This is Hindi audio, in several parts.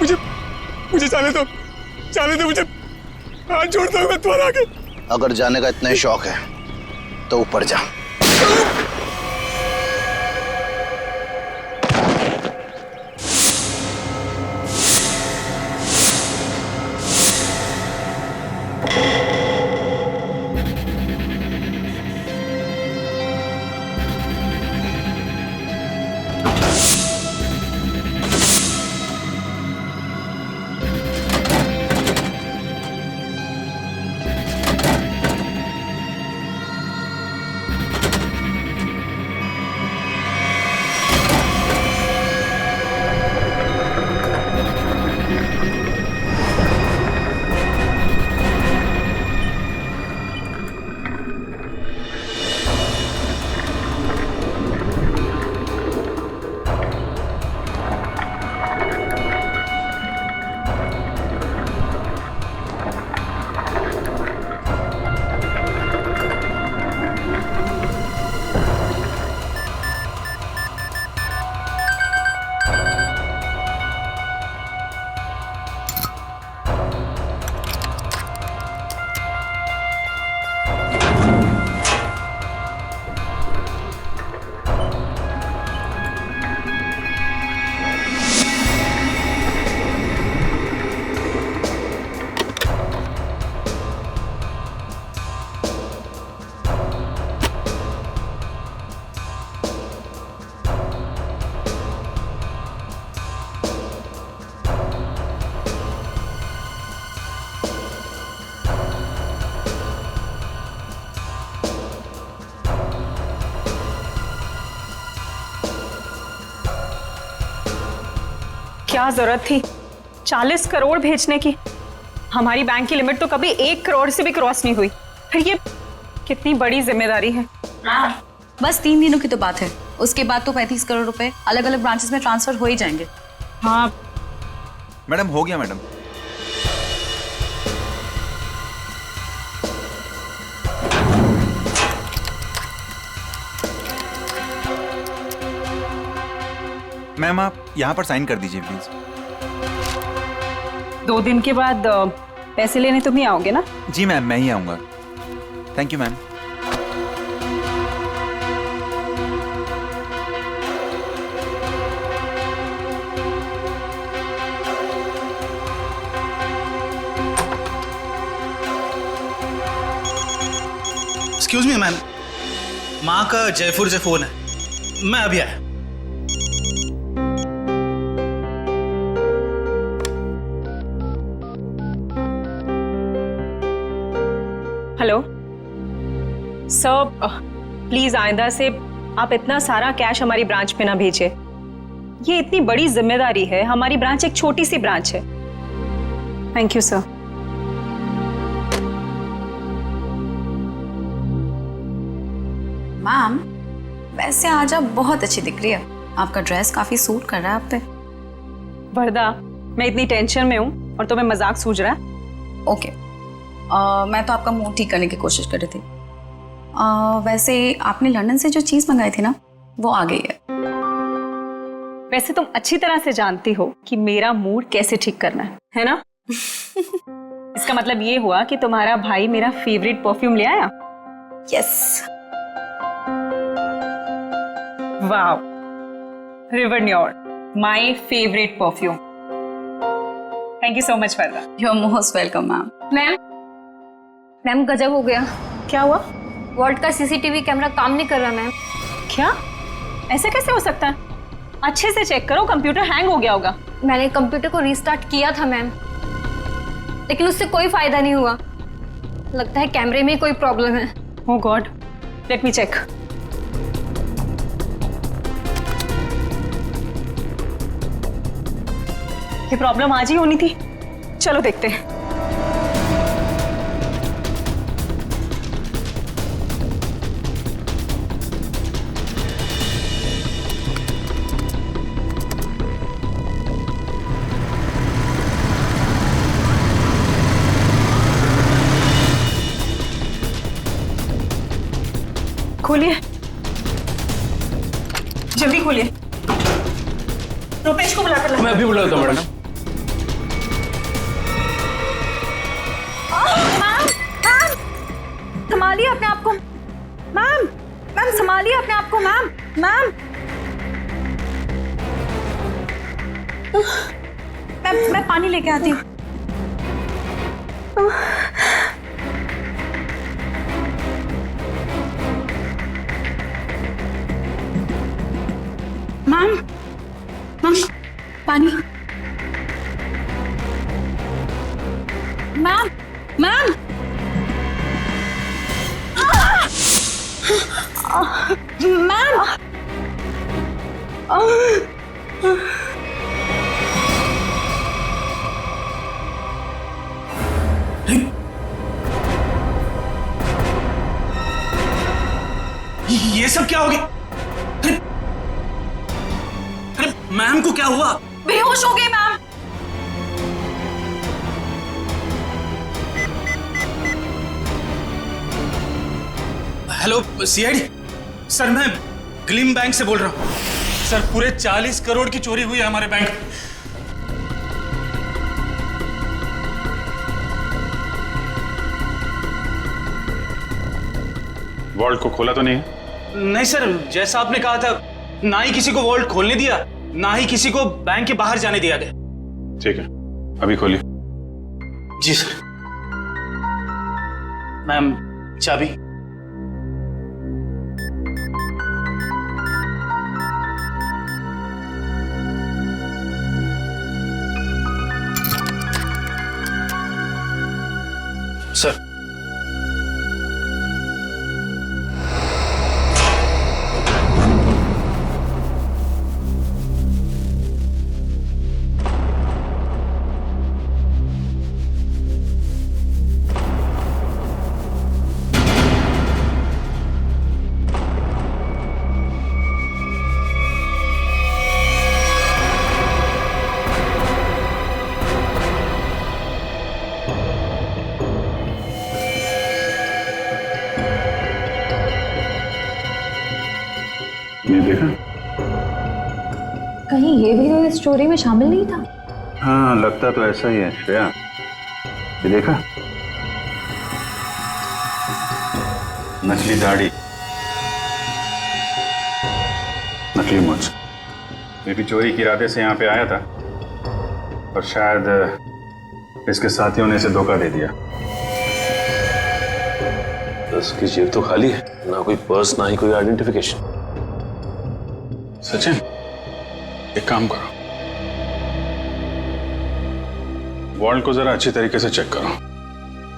मुझे मुझे जाने दो मुझे, हाथ जोड़ता हूँ मैं तुम्हारे आगे। अगर जाने का इतना ही शौक है तो ऊपर जा। क्या जरूरत थी 40 करोड़ भेजने की? हमारी बैंक की लिमिट तो कभी 1 करोड़ से भी क्रॉस नहीं हुई। फिर ये कितनी बड़ी जिम्मेदारी है। बस 3 दिनों की तो बात है, उसके बाद तो 35 करोड़ रुपए अलग अलग ब्रांचेस में ट्रांसफर हो ही जाएंगे। हाँ मैडम, हो गया मैडम। मैम, आप यहाँ पर साइन कर दीजिए प्लीज। 2 दिन के बाद पैसे लेने तुम ही आओगे ना? जी मैम, मैं ही आऊँगा। Thank you ma'am. Excuse me ma'am, माँ का जयपुर से फोन है, मैं अभी आया। हेलो सर, प्लीज आइंदा से आप इतना सारा कैश हमारी ब्रांच पे ना भेजें। ये इतनी बड़ी जिम्मेदारी है, हमारी ब्रांच एक छोटी सी ब्रांच है। Thank you sir. मैम, वैसे आज आप बहुत अच्छी दिख रही है, आपका ड्रेस काफी सूट कर रहा है आप पे। वरदा, मैं इतनी टेंशन में हूँ और तुम्हें मजाक सूझ रहा है? ओके, मैं तो आपका मूड ठीक करने की कोशिश कर रही थी। वैसे आपने लंदन से जो चीज मंगाई थी ना, वो आ गई है। वैसे तुम अच्छी तरह से जानती हो कि मेरा मूड कैसे ठीक करना है ना? इसका मतलब ये हुआ कि तुम्हारा भाई मेरा फेवरेट परफ्यूम ले आया। यस। वाव, रिवर न्योर, my favourite perfume. Thank you so much Varda. You are most welcome ma'am. Ma'am गजब हो गया। क्या हुआ? वॉल्ट का सीसीटीवी कैमरा काम नहीं कर रहा मैम। क्या? ऐसे कैसे हो सकता है? अच्छे से चेक करो, कंप्यूटर हैंग हो गया होगा। मैंने कंप्यूटर को रीस्टार्ट किया था मैम, लेकिन उससे कोई फायदा नहीं हुआ। लगता है कैमरे में कोई प्रॉब्लम है। ओह गॉड, लेट मी चेक। ये प्रॉब्लम आज ही होनी थी। चलो देखते हैं। खोलिए, जल्दी खोलिए। रुपए इसको बुलाकर लाऊं। मैं अभी बुलाता हूँ मैडम। संभालिए अपने आप को मैम। मैम संभालिए अपने आप को मैम। मैम मैं पानी लेके आती हूँ। मैम मैम पानी। मैम मैम मैम ये सब क्या हो गया? अरे मैम को क्या हुआ? बेहोश हो गए मैम। हेलो सीआईडी सर, मैं ग्लिम बैंक से बोल रहा हूँ। सर पूरे 40 करोड़ की चोरी हुई है हमारे बैंक में। वॉल्ट को खोला तो नहीं है? नहीं सर, जैसा आपने कहा था, ना ही किसी को वॉल्ट खोलने दिया, ना ही किसी को बैंक के बाहर जाने दिया गया। ठीक है, अभी खोलिए। जी सर। मैम चाबी। सर ये देखा? कहीं ये भी तो इस चोरी में शामिल नहीं था? हाँ, लगता तो ऐसा ही है श्रेया। ये देखा? नकली दाढ़ी, नकली मूंछ। ये भी चोरी के इरादे से यहाँ पे आया था और शायद इसके साथियों ने इसे धोखा दे दिया। उसकी जेब तो खाली है, ना कोई पर्स ना ही कोई आइडेंटिफिकेशन। सचिन, एक काम करो, वॉल्ट को जरा अच्छी तरीके से चेक करो।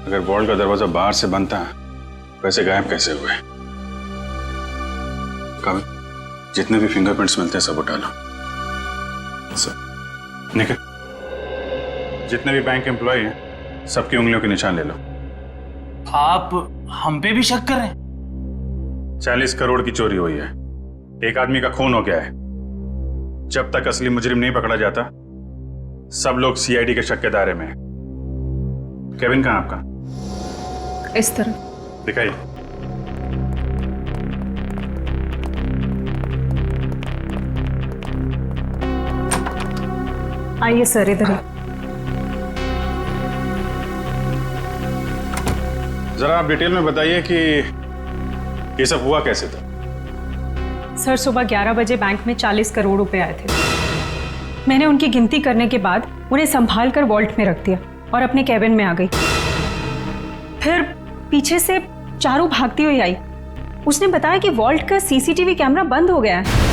अगर वॉल्ट का दरवाजा बाहर से बंद था, वैसे गायब कैसे हुए? कभी जितने भी फिंगरप्रिंट्स मिलते हैं सब उठा लो। निखिल, जितने भी बैंक एम्प्लॉय हैं सबकी उंगलियों के निशान ले लो। आप हम पे भी शक कर रहे हैं? 40 करोड़ की चोरी हुई है, एक आदमी का खून हो गया है। जब तक असली मुजरिम नहीं पकड़ा जाता, सब लोग सीआईडी के शक के दायरे में हैं। केविन कहाँ आपका? इस तरह दिखाइए। आइए सर, इधर ही। जरा आप डिटेल में बताइए कि ये सब हुआ कैसे था? सर सुबह 11 बजे बैंक में 40 करोड़ रुपए आए थे। मैंने उनकी गिनती करने के बाद उन्हें संभाल कर वॉल्ट में रख दिया और अपने कैबिन में आ गई। फिर पीछे से चारू भागती हुई आई। उसने बताया कि वॉल्ट का सीसीटीवी कैमरा बंद हो गया है।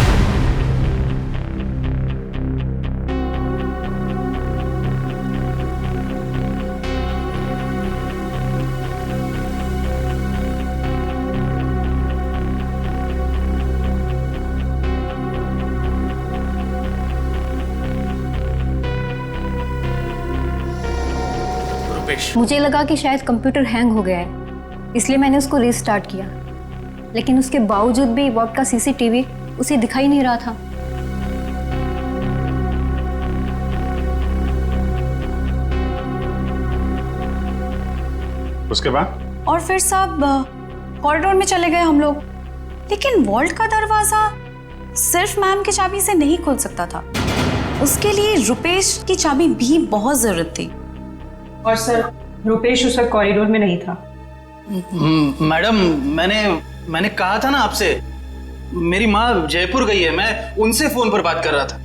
मुझे लगा कि शायद कंप्यूटर हैंग हो गया है, इसलिए मैंने उसको रीस्टार्ट किया, लेकिन उसके बावजूद भी वॉल्ट का सीसीटीवी उसे दिखाई नहीं रहा था। उसके बाद? और फिर सब कॉरिडोर में चले गए हम लोग, लेकिन वॉल्ट का दरवाजा सिर्फ मैम की चाबी से नहीं खुल सकता था। उसके लिए रुपेश की चाबी भी बहुत जरूरत थी। और सर, रुपेश उस वक्त कॉरिडोर में नहीं था। मैडम, मैंने कहा था ना आपसे, मेरी माँ जयपुर गई है, मैं उनसे फोन पर बात कर रहा था।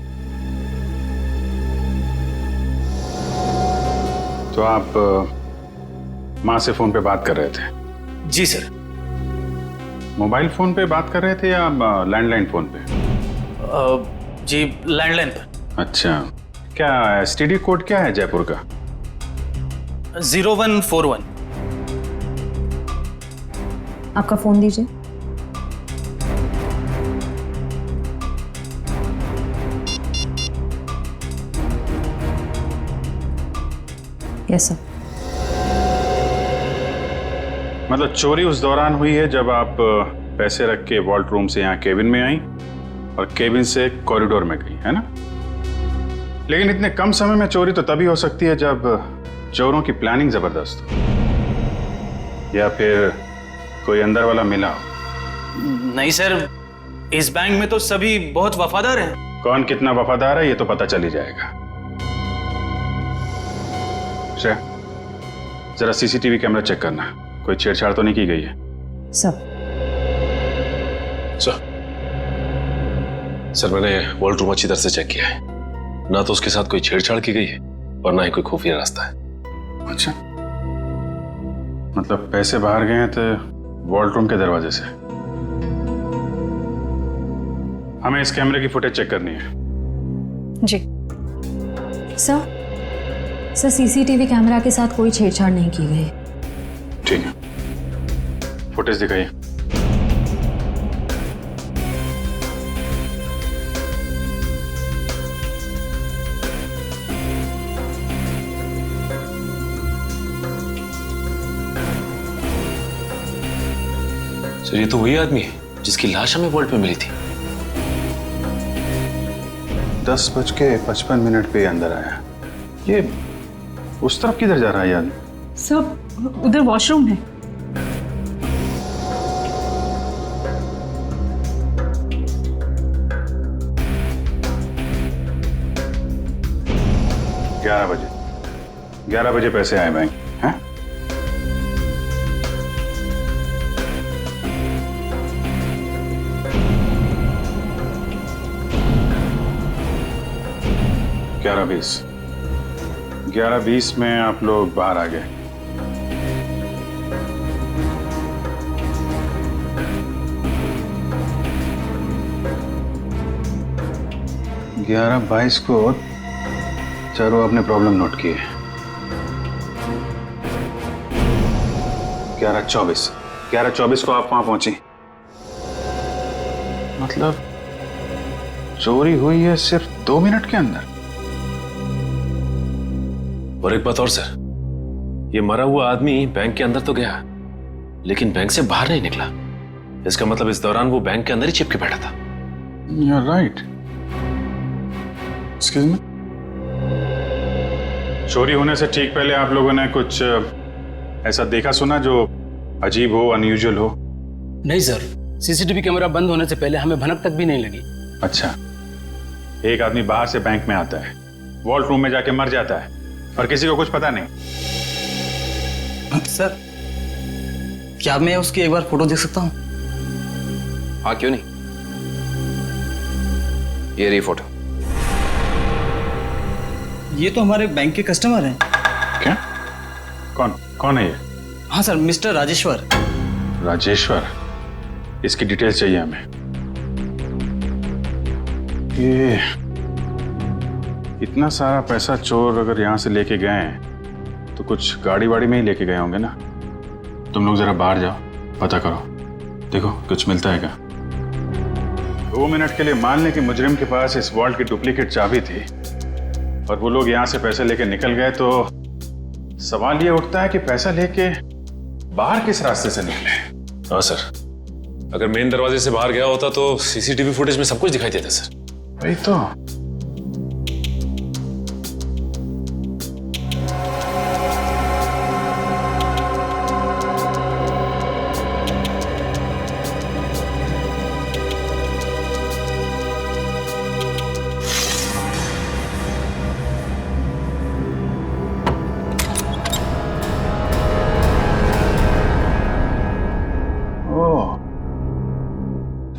तो आप माँ से फोन पे बात कर रहे थे? जी सर। मोबाइल फोन पे बात कर रहे थे या लैंडलाइन फोन पे? जी लैंडलाइन पर। अच्छा, क्या एसटीडी कोड क्या है जयपुर का? 0141। आपका फ़ोन दीजिए। Yes sir. मतलब चोरी उस दौरान हुई है जब आप पैसे रख के वॉल्ट रूम से यहाँ केबिन में आई और केबिन से कॉरिडोर में गई, है ना? लेकिन इतने कम समय में चोरी तो तभी हो सकती है जब चोरों की प्लानिंग जबरदस्त हो या फिर कोई अंदर वाला मिला हो। नहीं सर, इस बैंक में तो सभी बहुत वफादार हैं। कौन कितना वफादार है ये तो पता चल ही जाएगा। श्रेया, जरा सीसीटीवी कैमरा चेक करना, कोई छेड़छाड़ तो नहीं की गई है? सर। सर मैंने वॉल्ट रूम अच्छी तरह से चेक किया है, ना तो उसके साथ कोई छेड़छाड़ की गई है और ना ही कोई खुफिया रास्ता है। अच्छा, मतलब पैसे बाहर गए हैं तो वॉल्ट रूम के दरवाजे से। हमें इस कैमरे की फुटेज चेक करनी है। जी सर सीसीटीवी कैमरा के साथ कोई छेड़छाड़ नहीं की गई। ठीक है, फुटेज दिखाइए। सर ये तो वही आदमी है जिसकी लाश हमें वॉल्ट में मिली थी। 10:55 पे अंदर आया। ये उस तरफ किधर जा रहा है यार? सब उधर वॉशरूम है। ग्यारह बजे पैसे आए बैंक, हैं? ग्यारह बीस में आप लोग बाहर आ गए। ग्यारह 22 को चारों अपने प्रॉब्लम नोट किए। 11:24 को आप वहां पहुंची। मतलब चोरी हुई है सिर्फ 2 मिनट के अंदर। और एक बात और सर, ये मरा हुआ आदमी बैंक के अंदर तो गया लेकिन बैंक से बाहर नहीं निकला। इसका मतलब इस दौरान वो बैंक के अंदर ही चिपके बैठा था। You're right. Excuse me? चोरी होने से ठीक पहले आप लोगों ने कुछ ऐसा देखा सुना जो अजीब हो, अनयूजुअल हो? नहीं सर, सीसीटीवी कैमरा बंद होने से पहले हमें भनक तक भी नहीं लगी। अच्छा, एक आदमी बाहर से बैंक में आता है, वॉल्ट रूम में जाके मर जाता है और किसी को कुछ पता नहीं। सर क्या मैं उसकी एक बार फोटो देख सकता हूँ? हाँ क्यों नहीं, ये रही फोटो। ये तो हमारे बैंक के कस्टमर हैं। क्या? कौन है ये? हाँ सर, मिस्टर राजेश्वर। राजेश्वर? इसकी डिटेल्स चाहिए हमें। ये इतना सारा पैसा चोर अगर यहाँ से लेके गए हैं तो कुछ गाड़ी वाड़ी में ही लेके गए होंगे ना। तुम लोग जरा बाहर जाओ, पता करो, देखो कुछ मिलता है क्या। 2 मिनट के लिए मान लें कि मुजरिम के पास इस वॉल्ट की डुप्लीकेट चाबी थी और वो लोग यहाँ से पैसे लेके निकल गए, तो सवाल ये उठता है कि पैसा लेके बाहर किस रास्ते से निकले। हाँ सर, अगर मेन दरवाजे से बाहर गया होता तो सीसीटीवी फुटेज में सब कुछ दिखाई देता सर। वही तो।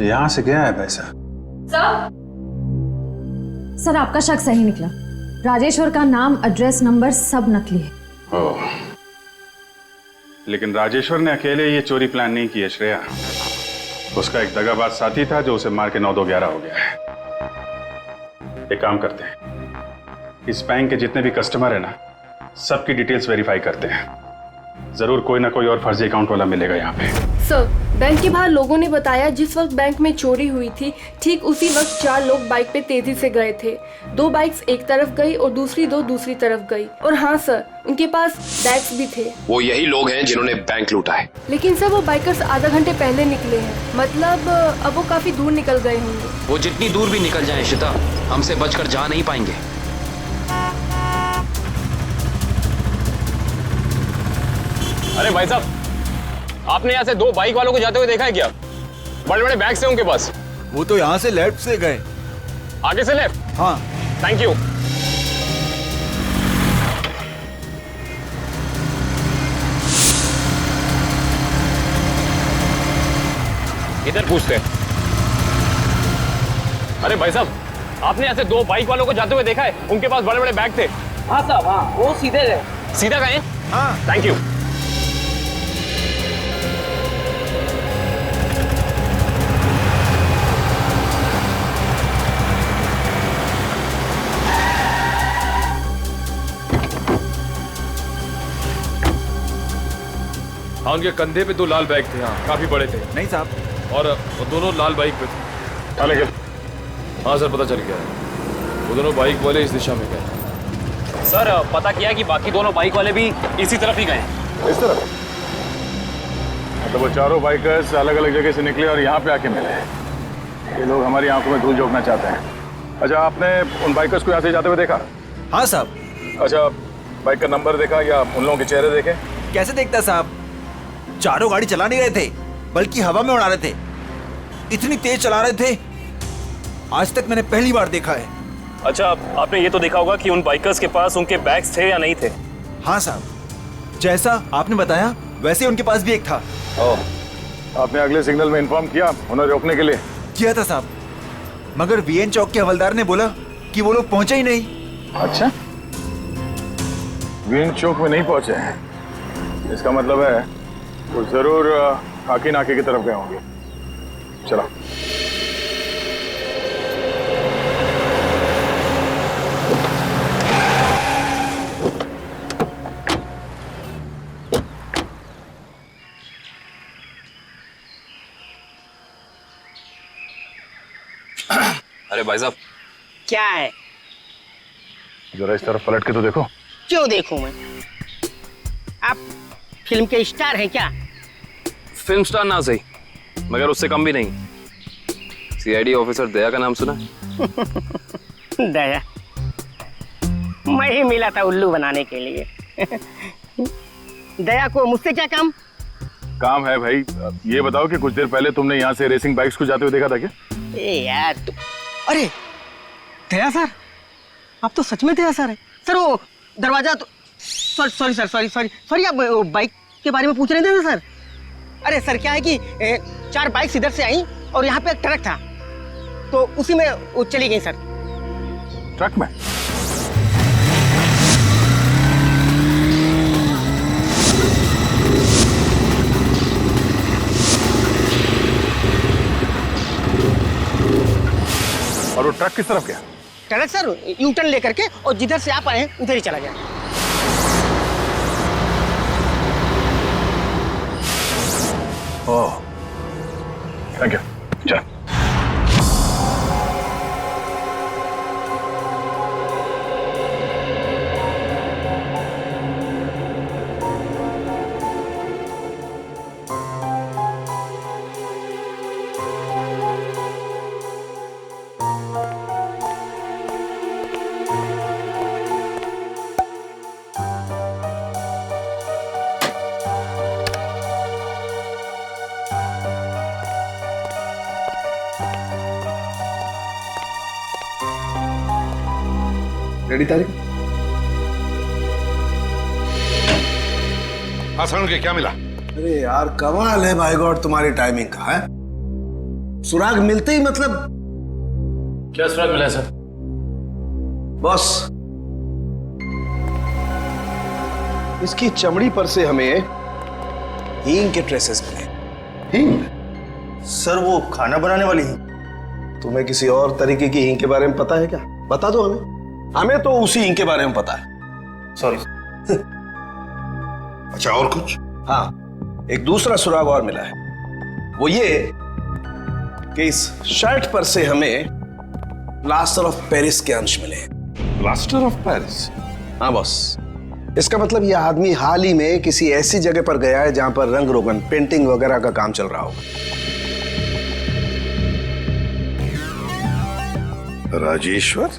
यहाँ से गया है पैसा? सर आपका शक सही निकला। राजेश्वर का नाम, एड्रेस, नंबर सब नकली है। ओह, लेकिन राजेश्वर ने अकेले ये चोरी प्लान नहीं की है श्रेया। उसका एक दगाबाज साथी था जो उसे मार के 9-2-11 हो गया है। एक काम करते हैं, इस बैंक के जितने भी कस्टमर है ना, सबकी डिटेल्स वेरीफाई करते हैं। जरूर कोई ना कोई और फर्जी अकाउंट वाला मिलेगा यहाँ पे। सर, बैंक के बाहर लोगों ने बताया जिस वक्त बैंक में चोरी हुई थी ठीक उसी वक्त 4 लोग बाइक पे तेजी से गए थे। 2 बाइक्स एक तरफ गई और दूसरी 2 दूसरी तरफ गई। और हाँ सर, उनके पास बैग्स भी थे। वो यही लोग हैं जिन्होंने बैंक लूटा है। लेकिन सर वो बाइकर्स आधा घंटे पहले निकले हैं, मतलब अब वो काफी दूर निकल गए होंगे। वो जितनी दूर भी निकल जाएं इशिता, हमसे बचकर जा नहीं पाएंगे। अरे भाई साहब, आपने यहाँ से 2 बाइक वालों को जाते हुए देखा है क्या? बड़े बड़े बैग्स हैं उनके पास। वो तो यहाँ से लेफ्ट से गए। आगे से लेफ्ट? हाँ। Thank you. इधर पूछते हैं। अरे भाई साहब, आपने यहाँ से 2 बाइक वालों को जाते हुए देखा है? उनके पास बड़े बड़े बैग थे। हाँ साहब, हाँ वो सीधे गए। सीधा गए? हाँ। Thank you. हाँ, उनके कंधे पे 2 लाल बैग थे। हाँ, काफी बड़े थे। नहीं साहब। और वो दोनों लाल बाइक पे थे। हाँ सर, पता चल गया है। वो दोनों बाइक वाले इस दिशा में गए। सर, पता किया कि बाकी दोनों बाइक वाले भी इसी तरफ ही गए। इस तरफ? मतलब वो चारों बाइकर्स अलग अलग जगह से निकले और यहाँ पे आके मिले। ये लोग हमारी आंखों में धूल झोंकना चाहते हैं। अच्छा, आपने उन बाइकर्स को यहाँ से जाते हुए देखा? हाँ साहब। अच्छा, बाइक का नंबर देखा या उन लोगों के चेहरे देखे? कैसे देखता साहब, चारों गाड़ी चला नहीं रहे थे, बल्कि हवा में उड़ा रहे थे। इतनी तेज चला रहे थे, आज तक मैंने पहली बार देखा है। अच्छा, आपने ये तो देखा होगा कि उन बाइकर्स के पास उनके बैग्स थे या नहीं थे? हाँ साहब, जैसा आपने बताया वैसे उनके पास भी एक था। आपने अगले सिग्नल में इन्फॉर्म किया उन्हें रोकने के लिए? किया था साहब, मगर वीएन चौक के हवलदार ने बोला कि वो लोग पहुंचे ही नहीं। अच्छा, वीएन चौक में नहीं पहुंचे हैं, इसका मतलब है वो जरूर खाकी नाके की तरफ गए होंगे। चलो। अरे भाई साहब, क्या है? जरा इस तरफ पलट के तो देखो। क्यों देखूं मैं? आप फिल्म के स्टार हैं क्या? फिल्म स्टार ना सही, मगर उससे कम भी नहीं। सीआईडी ऑफिसर दया का नाम सुना? दया? मैं ही मिला था उल्लू बनाने के लिए। दया को मुझसे क्या काम? काम है भाई। ये बताओ कि कुछ देर पहले तुमने यहाँ से रेसिंग बाइक्स को जाते हुए देखा था क्या? ए यार अरे दया सर, आप तो सच में दया सर है। सर वो दरवाजा तो सॉरी सर, सॉरी आप बाइक के बारे में पूछ रहे थे ना सर? अरे सर क्या है कि 4 बाइक्स इधर से आई और यहाँ पे एक ट्रक था, तो उसी में वो चली गई सर। ट्रक में? और वो ट्रक किस तरफ गया? ट्रक सर यू टर्न लेकर के और जिधर से आप आए उधर ही चला गया। ओह, थैंक यू। चल। रेडी तारीख? हाँ सर, के क्या मिला? अरे यार कमाल है भाई गॉड तुम्हारी टाइमिंग का है। सुराग मिलते ही मतलब। क्या सुराग मिला है सर? बॉस, इसकी चमड़ी पर से हमें हींग के ट्रेसेस मिले। हींग? सर वो खाना बनाने वाली हींग। तुम्हें किसी और तरीके की हींग के बारे में पता है क्या? बता दो हमें। हमें तो उसी हींग के बारे में पता है। सॉरी। अच्छा, और कुछ? हाँ, एक दूसरा सुराग और मिला है। वो ये कि इस शर्ट पर से हमें प्लास्टर ऑफ पेरिस के अंश मिले। Plaster of Paris? हाँ बॉस, इसका मतलब ये आदमी हाल ही में किसी ऐसी जगह पर गया है जहां पर रंग रोगन, पेंटिंग वगैरह का काम चल रहा होगा। राजेश्वर,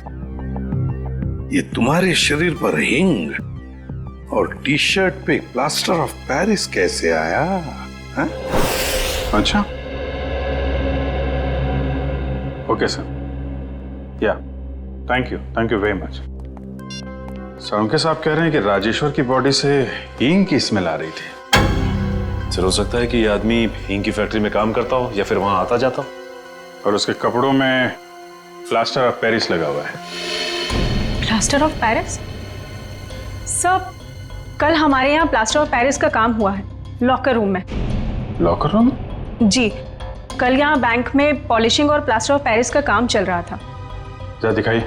ये तुम्हारे शरीर पर हिंग और टी शर्ट पे प्लास्टर ऑफ पेरिस कैसे आया? हा? अच्छा, ओके सर, या thank you very much. Sir साहब कह रहे हैं कि राजेश्वर की बॉडी से हींग की स्मेल आ रही थी। सर हो सकता है कि ये आदमी हींग की फैक्ट्री में काम करता हो या फिर वहां आता जाता हो। और उसके कपड़ों में प्लास्टर ऑफ पेरिस लगा हुआ है। Plaster of Paris? सर, कल हमारे यहाँ प्लास्टर ऑफ पेरिस का काम हुआ है लॉकर रूम में। Locker room? जी, कल यहाँ बैंक में पॉलिशिंग और प्लास्टर ऑफ पेरिस का काम चल रहा था। जरा दिखाइए।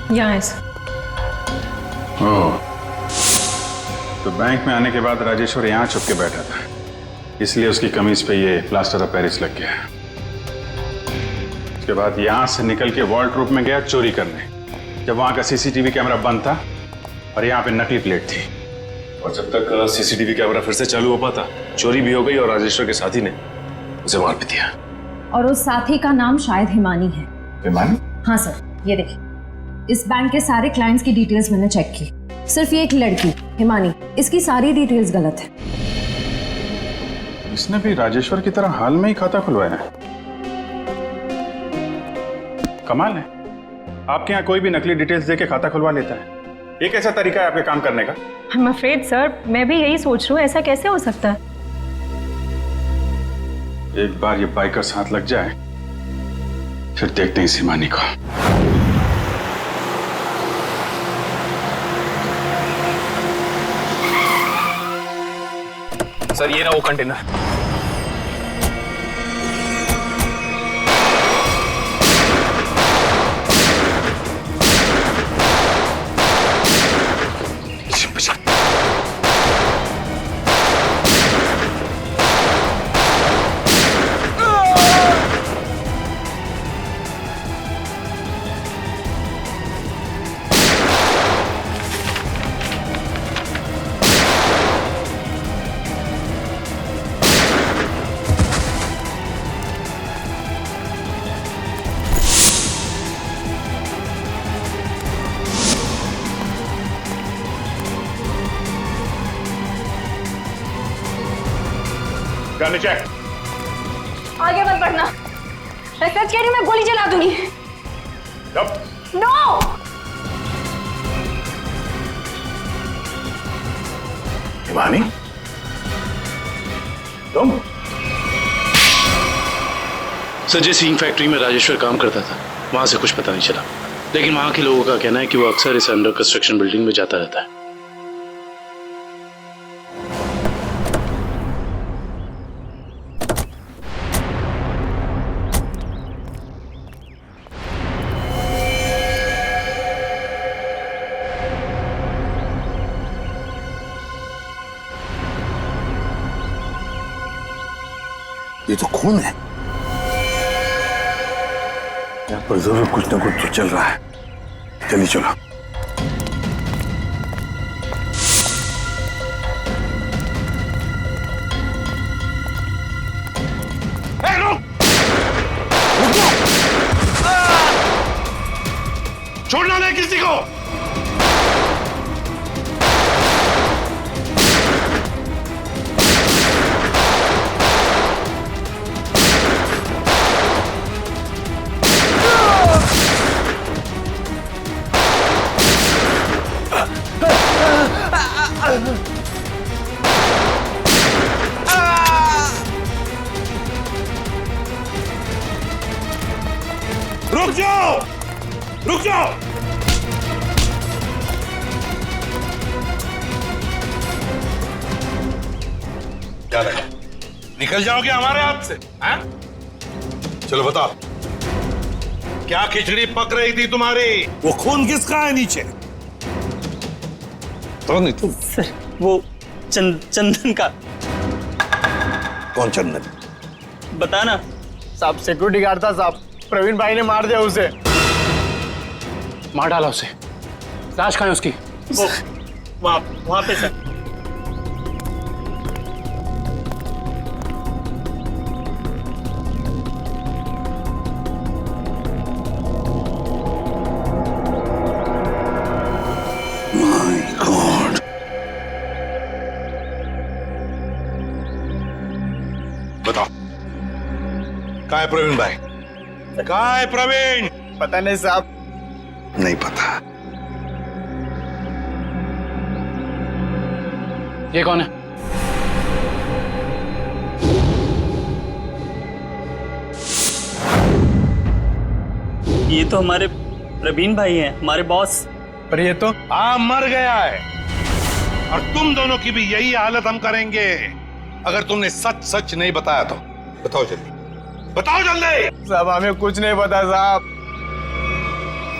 यहाँ है सर। ओह, तो बैंक में आने के बाद राजेश्वर यहाँ छुप के बैठा था, इसलिए उसकी कमीज पे ये प्लास्टर ऑफ पेरिस लग गया। उसके बाद यहाँ से निकल के वॉल्ट्रूप में गया चोरी करने, जब वहाँ का सीसीटीवी कैमरा बंद था और यहाँ पे नकली प्लेट थी। और जब तक सीसीटीवी कैमरा फिर से चालू हो पाता, चोरी भी हो गई और राजेश्वर के साथी ने उसे मार भी दिया। और उस साथी का नाम शायद हिमानी है। हिमानी? हाँ सर, ये देखिए, इस बैंक के सारे क्लाइंट्स की डिटेल्स मैंने चेक की। सिर्फ ये एक लड़की हिमानी, इसकी सारी डिटेल्स गलत है। इसने भी राजेश्वर की तरह हाल में ही खाता खुलवाया है। कमाल है, आपके यहाँ कोई भी नकली डिटेल्स देके खाता खुलवा लेता है। ये कैसा तरीका है आपके काम करने का? I'm afraid सर, मैं भी यही सोच रही हूँ, ऐसा कैसे हो सकता है? एक बार ये बाइकर्स हाथ लग जाए, फिर देखते हैं इस हिमानी को। सर ये रहा वो कंटेनर। Gun check. आगे मत बढ़ना, मैं सच कह रही हूँ, मैं गोली चला दूंगी। नो! हिमानी, तुम? सर, जिस हींग फैक्ट्री में राजेश्वर काम करता था, वहां से कुछ पता नहीं चला, लेकिन वहां के लोगों का कहना है कि वो अक्सर इस अंडर कंस्ट्रक्शन बिल्डिंग में जाता रहता है। ये तो खून है। यहाँ पर जरूर कुछ ना कुछ तो चल रहा है। चलिए चलो। छोड़ना नहीं किसी को। रुक जाओ, रुक जाओ। क्या लगा, निकल जाओगे हमारे हाथ से? हैं? चलो बताओ, क्या खिचड़ी पक रही थी तुम्हारी? वो खून किसका है नीचे? तो नहीं तुम? सर वो चंदन का। कौन चंदन? बताना साहब, सिक्योरिटी गार्ड था साहब, प्रवीण भाई ने मार दिया उसे। मार डाला उसे? लाश कहाँ है उसकी? वो वहां पे सर। बताओ, कहाँ है प्रवीण भाई? कहाँ है प्रवीण? पता नहीं साहब। नहीं पता। ये कौन है? ये तो हमारे प्रवीण भाई हैं, हमारे बॉस। पर ये तो मर गया है। और तुम दोनों की भी यही हालत हम करेंगे अगर तुमने सच सच नहीं बताया तो। बताओ जल्दी, बताओ जल्दी। साहब हमें कुछ नहीं पता साहब।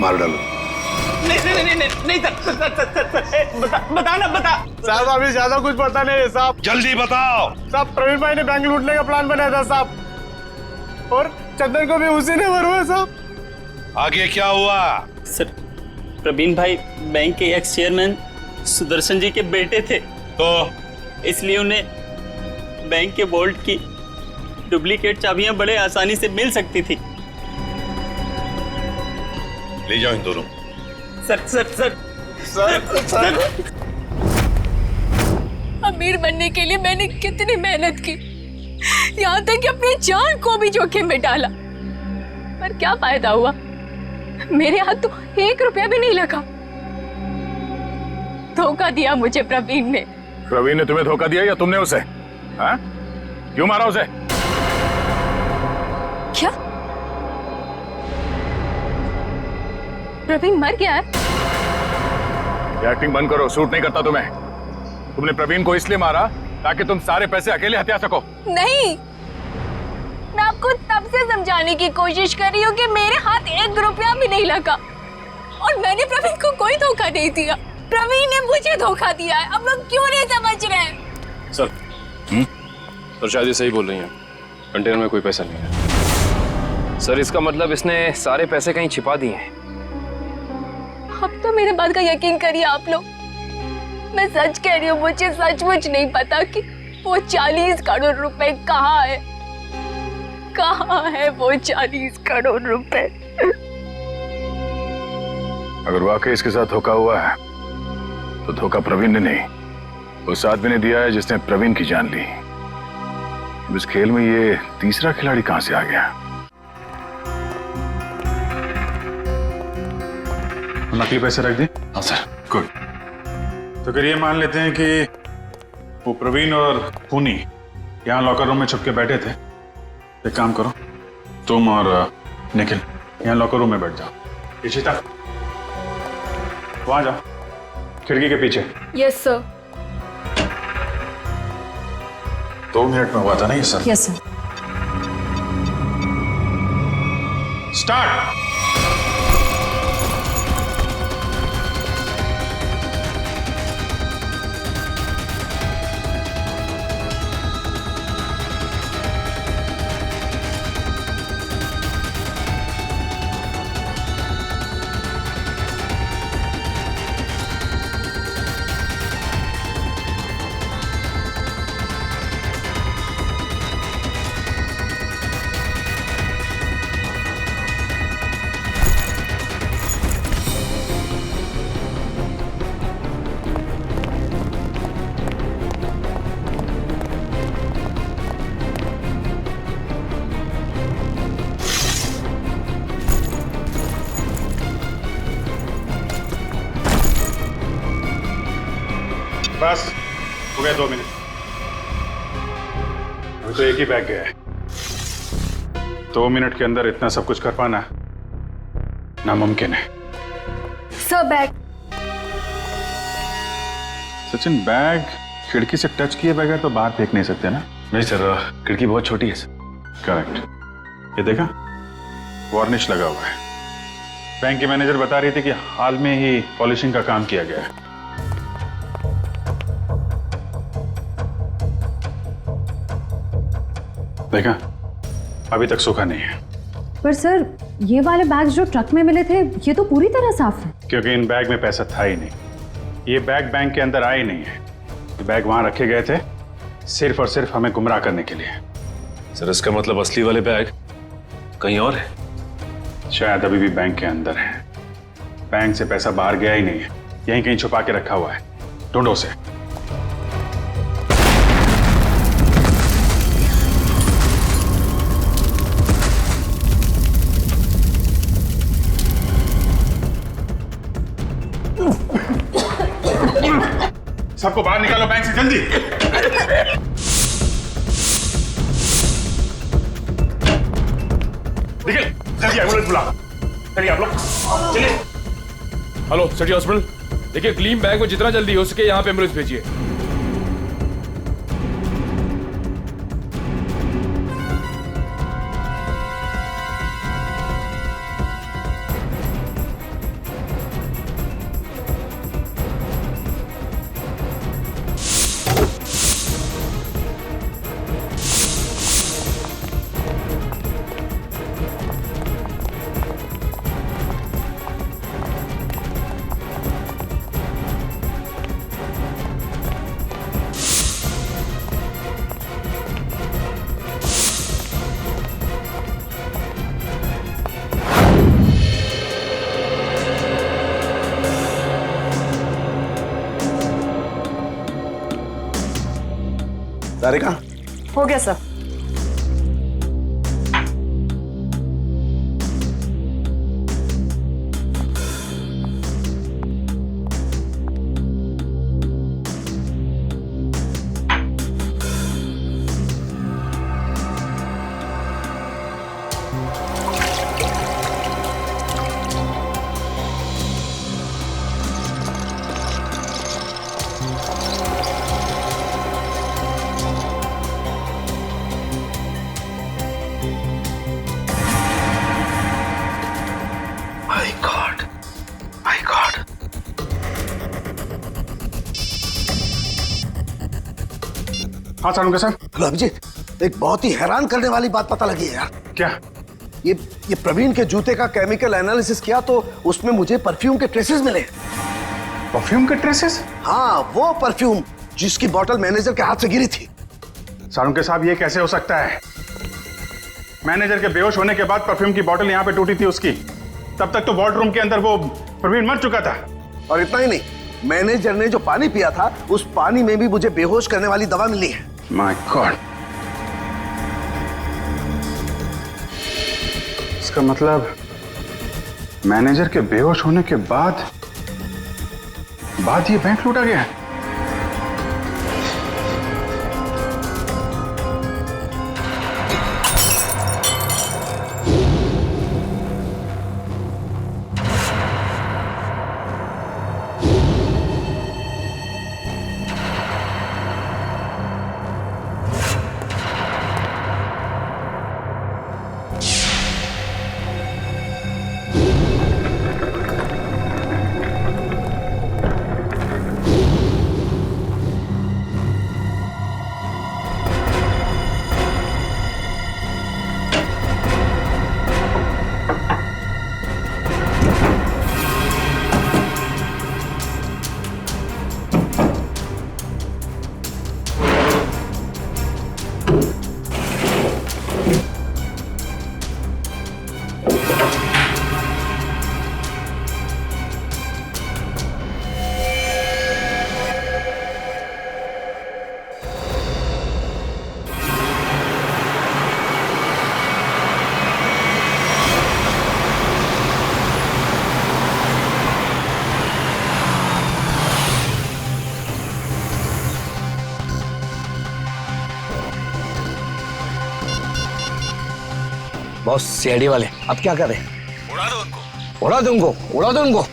मार डालो। नहीं बताना बता साहब, हमें ज्यादा कुछ पता नहीं है साहब। जल्दी बताओ। साहब प्रवीण भाई ने बैंक लूटने का प्लान बनाया था साहब, और चंदन को भी उसी ने मरवाया साहब। आगे क्या हुआ? सर प्रवीण भाई बैंक के एक्स चेयरमैन सुदर्शन जी के बेटे थे, तो इसलिए उन्हें बैंक के वॉल्ट की डुप्लीकेट चाबियां बड़े आसानी से मिल सकती थी। ले जाओ इन दोनों। Sir sir sir sir sir अमीर बनने के लिए मैंने कितनी मेहनत की, यहाँ तक कि अपनी जान को भी जोखिम में डाला, पर क्या फायदा हुआ? मेरे हाथ तो 1 रुपया भी नहीं लगा। धोखा दिया मुझे प्रवीण ने। प्रवीण ने तुम्हें धोखा दिया या तुमने उसे? हाँ? क्यों मारा उसे? क्या प्रवीण मर गया है? ये एक्टिंग बंद करो, सूट नहीं करता तुम्हें। तुमने प्रवीण को इसलिए मारा ताकि तुम सारे पैसे अकेले हथिया सको। नहीं, मैं आपको तब से समझाने की कोशिश कर रही हूँ कि मेरे हाथ 1 रुपया भी नहीं लगा और मैंने प्रवीण को कोई धोखा नहीं दिया। प्रवीण ने मुझे धोखा दिया है। अब लोग क्यों नहीं समझ रहे हैं? सर सर शायद ये सही बोल रही हैं, कंटेनर में कोई पैसा नहीं है। सर इसका मतलब इसने सारे पैसे कहीं छिपा दिए हैं। अब तो मेरे बात का यकीन करिए आप लोग, मैं सच कह रही हूँ, मुझे सचमुच नहीं पता कि वो 40 करोड़ रुपए कहाँ है। कहाँ है वो 40 करोड़ रुपए? अगर वाकई इसके साथ धोखा हुआ है तो धोखा प्रवीण ने नहीं, उस आदमी ने दिया है जिसने प्रवीण की जान ली। इस खेल में ये तीसरा खिलाड़ी कहां से आ गया? नकली पैसे रख दिए? हाँ सर। गुड। तो फिर ये मान लेते हैं कि वो प्रवीण और खूनी यहाँ लॉकर रूम में छुप के बैठे थे। एक काम करो, तुम और निखिल यहाँ लॉकर रूम में बैठ जाओ। इशिता वहां जाओ, खिड़की के पीछे। Yes sir. 2 मिनट में हुआ था ना ये सब? Yes sir. स्टार्ट। बस हो गए 2 मिनट। अभी तो एक ही बैग गया है। 2 मिनट के अंदर इतना सब कुछ कर पाना नामुमकिन है। Sir bag. सचिन, बैग खिड़की से टच किए बगैर तो बाहर फेंक नहीं सकते ना? नहीं सर, खिड़की बहुत छोटी है सर। करेक्ट। ये देखा, वार्निश लगा हुआ है। बैंक की मैनेजर बता रही थी कि हाल में ही पॉलिशिंग का काम किया गया है। देखा, अभी तक सूखा नहीं है। पर सर, ये वाले बैग जो ट्रक में मिले थे ये तो पूरी तरह साफ है। क्योंकि इन बैग में पैसा था ही नहीं। ये बैग बैंक के अंदर आए नहीं है। ये बैग वहां रखे गए थे सिर्फ और सिर्फ हमें गुमराह करने के लिए। सर इसका मतलब असली वाले बैग कहीं और है? शायद अभी भी बैंक के अंदर है। बैंक से पैसा बाहर गया ही नहीं है, यहीं कहीं छुपा के रखा हुआ है। ढूंढो उसे। सबको बाहर निकालो बैंक से, जल्दी। निकल जल्दी, एम्बुलेंस बुला। चलिए आप लोग, चलिए। हेलो सिटी हॉस्पिटल, देखिए ग्लीम बैंक में जितना जल्दी हो सके यहाँ पे एम्बुलेंस भेजिए। तारिका, हो गया सर। हाँ सारुंगा सर। हेलो अभिजीत, एक बहुत ही हैरान करने वाली बात पता लगी है यार। क्या? ये प्रवीण के जूते का केमिकल एनालिसिस किया तो उसमें मुझे परफ्यूम के ट्रेसेस मिले। परफ्यूम के ट्रेसेस? हाँ, वो परफ्यूम जिसकी बोतल मैनेजर के हाथ से गिरी थी। सारुंगा साहब, ये कैसे हो सकता है? मैनेजर के बेहोश होने के बाद परफ्यूम की बोतल यहाँ पे टूटी थी उसकी। तब तक तो वॉर्डरूम के अंदर वो प्रवीण मर चुका था। और इतना ही नहीं, मैनेजर ने जो पानी पिया था उस पानी में भी मुझे बेहोश करने वाली दवा मिली है। माय गॉड, इसका मतलब मैनेजर के बेहोश होने के बाद ये बैंक लूटा गया है। बॉस सीआईडी वाले अब क्या करें? उड़ा दो उनको। उड़ा दो उनको, उड़ा दो उनको।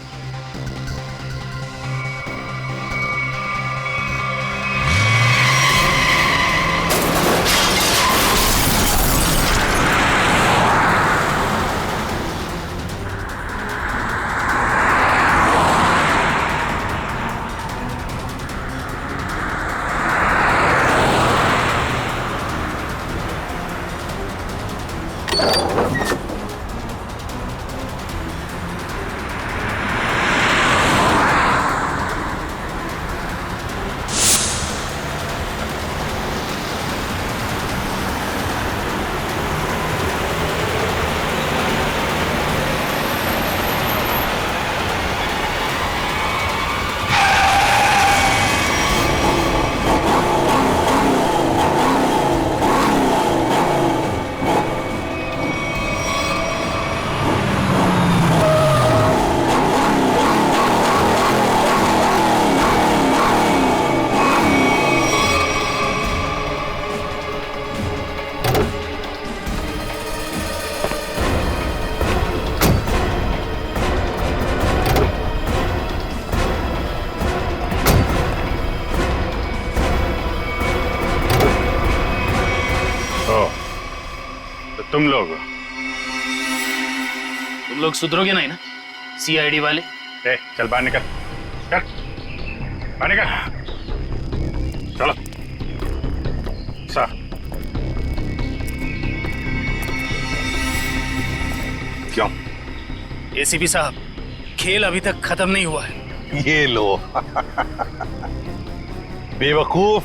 तुम लोग सुधरोगे नहीं ना सीआईडी वाले? चल बाहर निकल, चल बाहर निकल, चलो सा। क्यों? एसीपी साहब, खेल अभी तक खत्म नहीं हुआ है। ये लो बेवकूफ,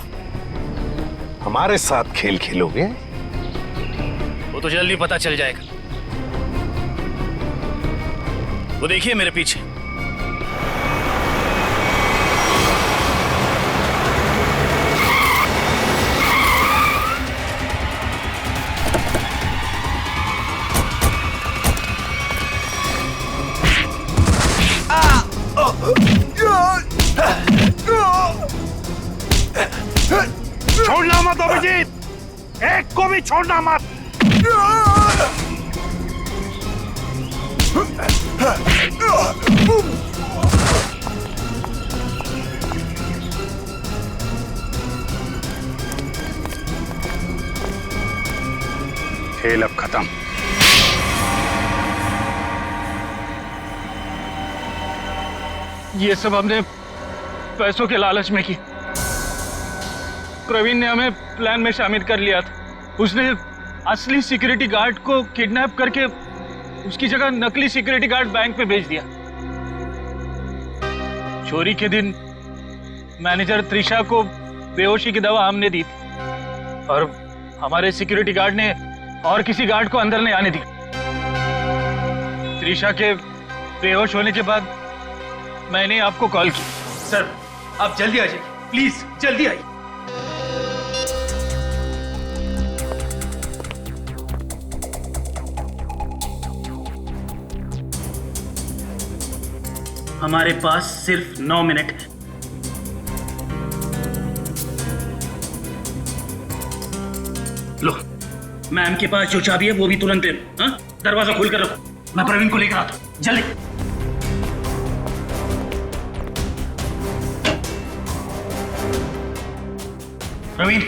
हमारे साथ खेल खेलोगे? वो तो जल्दी पता चल जाएगा। वो देखिए मेरे पीछे। छोड़ना मत अभिजीत, एक को भी छोड़ना मत। खेल अब खत्म। ये सब हमने पैसों के लालच में की। प्रवीण ने हमें प्लान में शामिल कर लिया था। उसने असली सिक्योरिटी गार्ड को किडनैप करके उसकी जगह नकली सिक्योरिटी गार्ड बैंक पे भेज दिया। चोरी के दिन मैनेजर त्रिशा को बेहोशी की दवा हमने दी थी और हमारे सिक्योरिटी गार्ड ने और किसी गार्ड को अंदर नहीं आने दी। त्रिशा के बेहोश होने के बाद मैंने आपको कॉल की। सर आप जल्दी आ जाइए, प्लीज जल्दी आइए। हमारे पास सिर्फ 9 मिनट है। लो, मैम के पास जो चाबी है वो भी तुरंत दे दो। हाँ? दरवाजा खोल कर रखो, मैं प्रवीण को लेकर आता हूं। जल्दी। प्रवीण,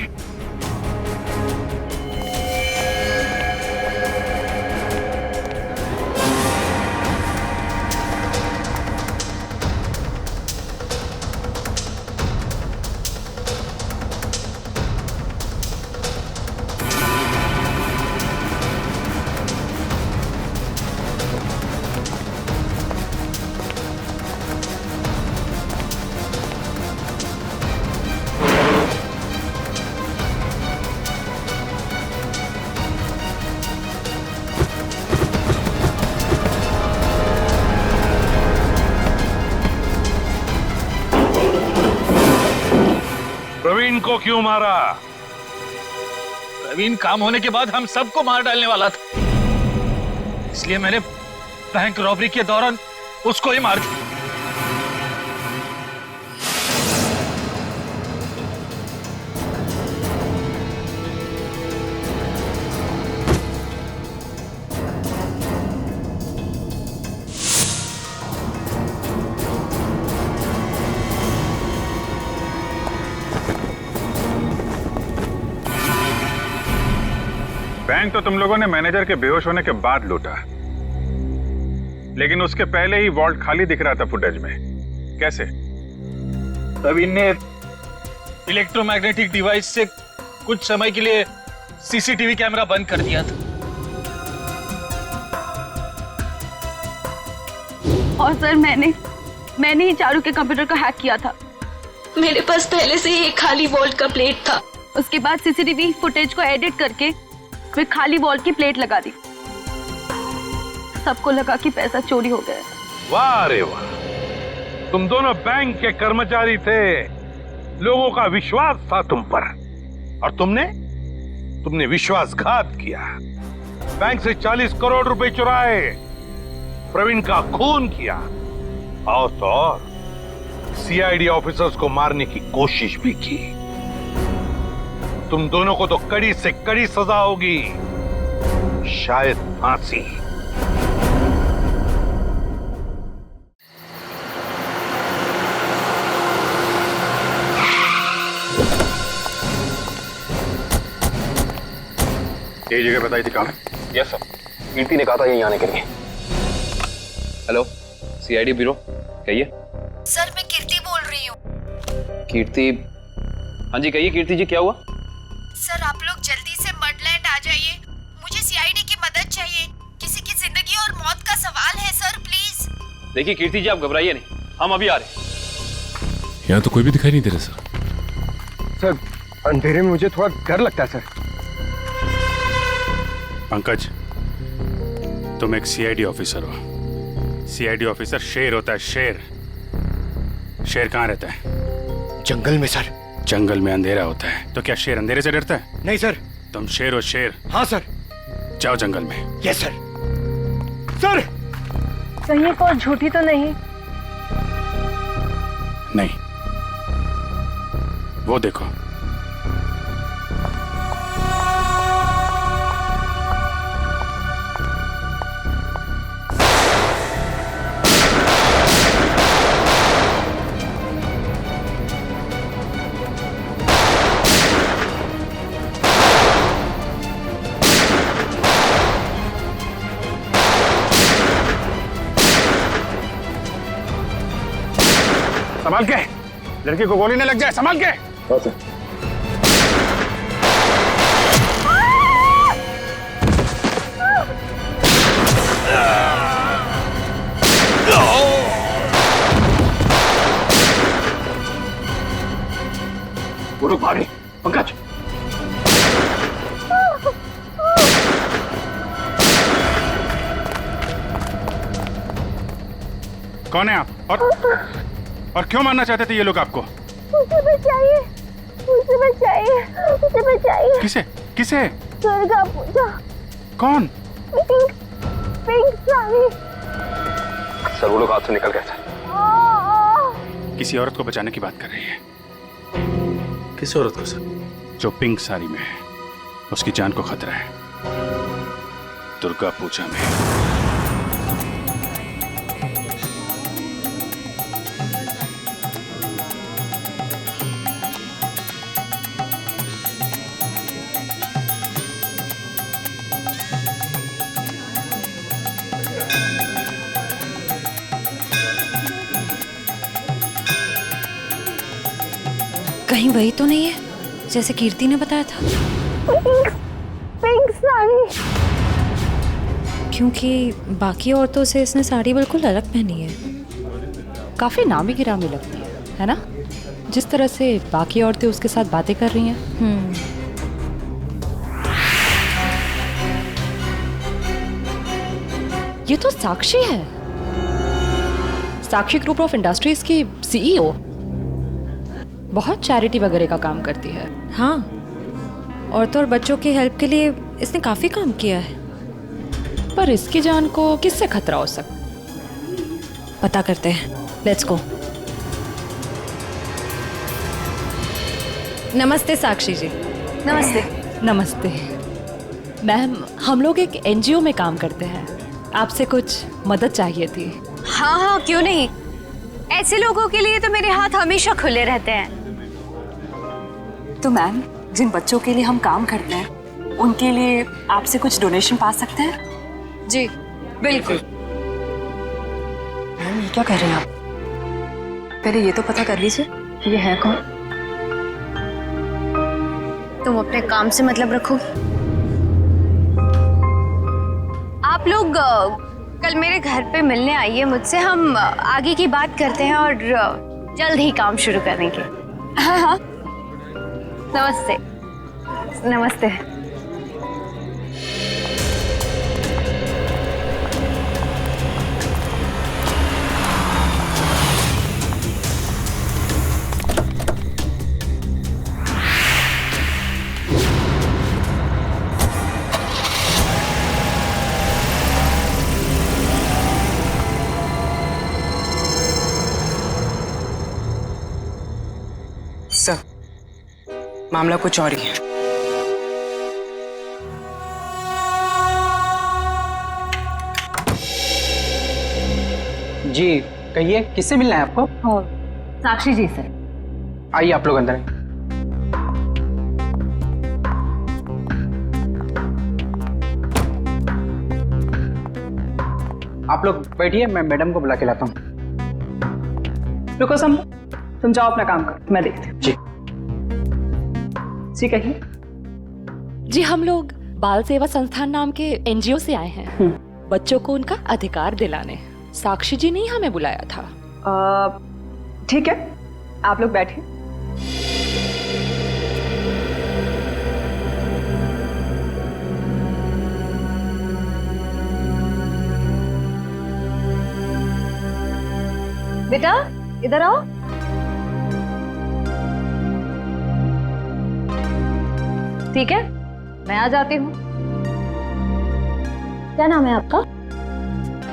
प्रवीण को क्यों मारा? प्रवीण काम होने के बाद हम सबको मार डालने वाला था, इसलिए मैंने बैंक रॉबरी के दौरान उसको ही मार दिया। बैंक तो तुम लोगों ने मैनेजर के बेहोश होने के बाद लूटा, लेकिन उसके पहले ही वॉल्ट खाली दिख रहा था फुटेज में। कैसे? प्रवीण ने इलेक्ट्रोमैग्नेटिक डिवाइस से कुछ समय के लिए सीसीटीवी कैमरा बंद कर दिया था। और सर मैंने ही चारू के कंप्यूटर को हैक किया था। मेरे पास पहले से ही एक खाली वॉल्ट का प्लेट था। उसके बाद सीसीटीवी फुटेज को एडिट करके फिर खाली वॉल्ट की प्लेट लगा दी। सबको लगा कि पैसा चोरी हो गया। वाह रे वाह, तुम दोनों बैंक के कर्मचारी थे, लोगों का विश्वास था तुम पर, और तुमने विश्वासघात किया। बैंक से 40 करोड़ रुपए चुराए, प्रवीण का खून किया, और तो और सीआईडी ऑफिसर्स को मारने की कोशिश भी की। तुम दोनों को तो कड़ी से कड़ी सजा होगी, शायद फांसी। यही जगह बताई थी कहाँ? यस सर, कीर्ति ने कहा था यहीं आने के लिए। हेलो, सीआईडी ब्यूरो, कहिए। सर मैं कीर्ति बोल रही हूँ। कीर्ति? हाँ जी कहिए कीर्ति जी, क्या हुआ? सर आप लोग जल्दी से मडलैंड आ जाइए, मुझे सीआईडी की मदद चाहिए। किसी की जिंदगी और मौत का सवाल है सर, प्लीज। देखिए कीर्ति जी, आप घबराइए नहीं, हम अभी आ रहे हैं। यहाँ तो कोई भी दिखाई नहीं दे रहा सर। सर अंधेरे में मुझे थोड़ा डर लगता है सर। पंकज, तुम एक सीआईडी ऑफिसर हो। सीआईडी ऑफिसर शेर होता है, शेर। शेर कहाँ रहता है? जंगल में सर। जंगल में अंधेरा होता है, तो क्या शेर अंधेरे से डरता है? नहीं सर। तुम शेर हो, शेर। हाँ सर। जाओ जंगल में। Yes sir. सर कहीं ये कॉल झूठी तो नहीं? नहीं, वो देखो। संभाल के, लड़की को गोली न लग जाए, संभाल के। गुरु भागे, पंकज। कौन है आप? और क्यों मारना चाहते थे ये लोग आपको? मुझे बचाइए, मुझे बचाइए, मुझे बचाइए। किसे? किसे? दुर्गा पूजा। कौन? पिंक साड़ी। सर वो लोग हाथ से निकल गए थे। किसी औरत को बचाने की बात कर रही है। किस औरत को सर? जो पिंक साड़ी में है, उसकी जान को खतरा है दुर्गा पूजा में। कहीं वही तो नहीं है जैसे कीर्ति ने बताया था? पिंक साड़ी। क्योंकि बाकी औरतों से इसने साड़ी बिल्कुल अलग पहनी है। काफी नामी गिरामी लगती है ना? जिस तरह से बाकी औरतें उसके साथ बातें कर रही हैं। ये तो साक्षी है, साक्षी ग्रुप ऑफ इंडस्ट्रीज की सीईओ। बहुत चैरिटी वगैरह का काम करती है। हाँ, औरतों और बच्चों की हेल्प के लिए इसने काफी काम किया है। पर इसकी जान को किससे खतरा हो सकता? पता करते हैं, लेट्स गो। नमस्ते साक्षी जी। नमस्ते। नमस्ते मैम, हम लोग एक एनजीओ में काम करते हैं, आपसे कुछ मदद चाहिए थी। हाँ हाँ क्यों नहीं, ऐसे लोगों के लिए तो मेरे हाथ हमेशा खुले रहते हैं। तो मैम, जिन बच्चों के लिए हम काम करते हैं उनके लिए आपसे कुछ डोनेशन पा सकते हैं? जी बिल्कुल। मैम ये क्या कह रहे हैं आप? पहले ये तो पता कर लीजिए कि ये है कौन। तुम अपने काम से मतलब रखो। आप लोग कल मेरे घर पे मिलने आइए मुझसे, हम आगे की बात करते हैं और जल्द ही काम शुरू करेंगे। हाँ हाँ, नमस्ते। नमस्ते। सर, मामला कुछ और ही है। जी कहिए, किससे मिलना है आपको? साक्षी जी से। आइए आप लोग अंदर आइए। आप लोग बैठिए, मैं मैडम को बुला के लाता हूँ। रुको सम, तुम जाओ अपना काम करो, मैं देखती हूँ। जी जी कहिए। जी हम लोग बाल सेवा संस्थान नाम के एनजीओ से आए हैं बच्चों को उनका अधिकार दिलाने। साक्षी जी ने ही हमें बुलाया था। ठीक है, आप लोग बैठिए। बेटा इधर आओ। ठीक है, मैं आ जाती हूँ। क्या नाम है आपका?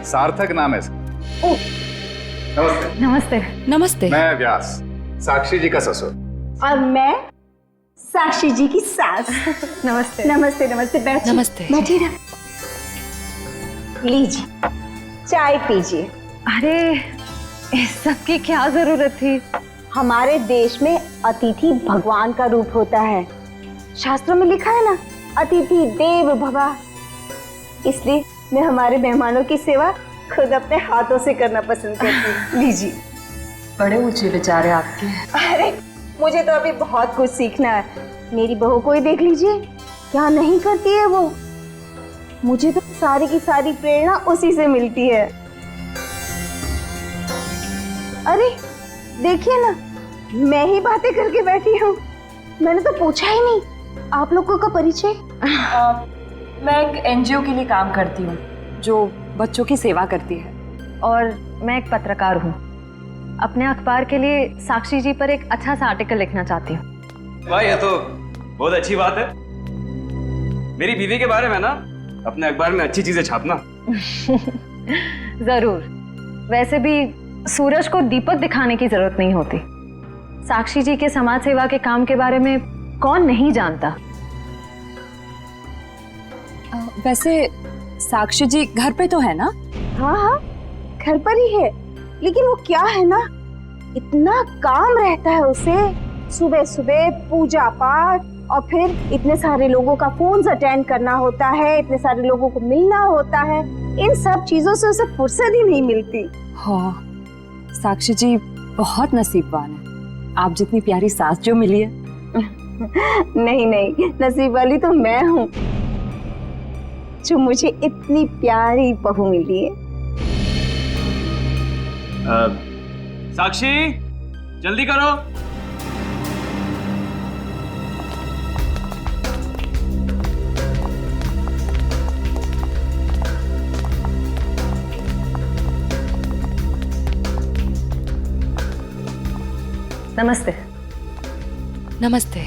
सार्थक नाम है। नमस्ते। नमस्ते। नमस्ते। मैं व्यास, साक्षी जी का ससुर। और मैं साक्षी जी की सास। नमस्ते। नमस्ते नमस्ते, बैठिए। नमस्ते। बैठिए ना, लीजिए चाय पीजिए। अरे इस सब की क्या जरूरत थी? हमारे देश में अतिथि भगवान का रूप होता है। शास्त्रों में लिखा है ना, अतिथि देव भव। इसलिए मैं हमारे मेहमानों की सेवा खुद अपने हाथों से करना पसंद करती हूँ। लीजिए। बड़े ऊंचे विचार है आपके। अरे मुझे तो अभी बहुत कुछ सीखना है। मेरी बहू को ही देख लीजिए, क्या नहीं करती है वो। मुझे तो सारी की सारी प्रेरणा उसी से मिलती है। अरे देखिए ना, मैं ही बातें करके बैठी हूँ। मैंने तो पूछा ही नहीं आप लोगों का परिचय। मैं एक एनजीओ के लिए काम करती हूँ जो बच्चों की सेवा करती है। और मैं एक पत्रकार हूँ, अपने अखबार के लिए साक्षी जी पर एक अच्छा सा आर्टिकल लिखना चाहती हूँ। वाह, ये तो बहुत अच्छी बात है। मेरी बीवी के बारे में ना अपने अखबार में अच्छी चीजें छापना। जरूर। वैसे भी सूरज को दीपक दिखाने की जरूरत नहीं होती। साक्षी जी के समाज सेवा के काम के बारे में कौन नहीं जानता। वैसे साक्षी जी घर पे तो है ना? हाँ हाँ, घर पर ही है। लेकिन वो क्या है ना, इतना काम रहता है उसे। सुबह सुबह पूजा पाठ और फिर इतने सारे लोगों का फोन अटेंड करना होता है, इतने सारे लोगों को मिलना होता है। इन सब चीजों से उसे फुर्सत ही नहीं मिलती। हाँ, साक्षी जी बहुत नसीबवान है। आप जितनी प्यारी सास जो मिली है। नहीं नहीं, नसीब वाली तो मैं हूँ जो मुझे इतनी प्यारी बहू मिली है। साक्षी जल्दी करो। नमस्ते। नमस्ते।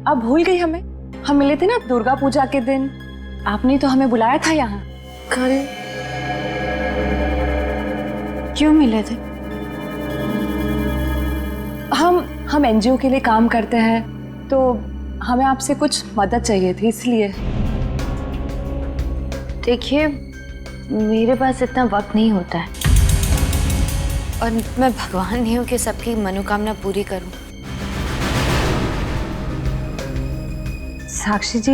आप भूल गई हमें? हम मिले थे ना दुर्गा पूजा के दिन। आपने तो हमें बुलाया था यहाँ। अरे क्यों मिले थे? हम एनजीओ के लिए काम करते हैं, तो हमें आपसे कुछ मदद चाहिए थी, इसलिए। देखिए, मेरे पास इतना वक्त नहीं होता है और मैं भगवान नहीं हूँ कि सबकी मनोकामना पूरी करूँ। साक्षी जी,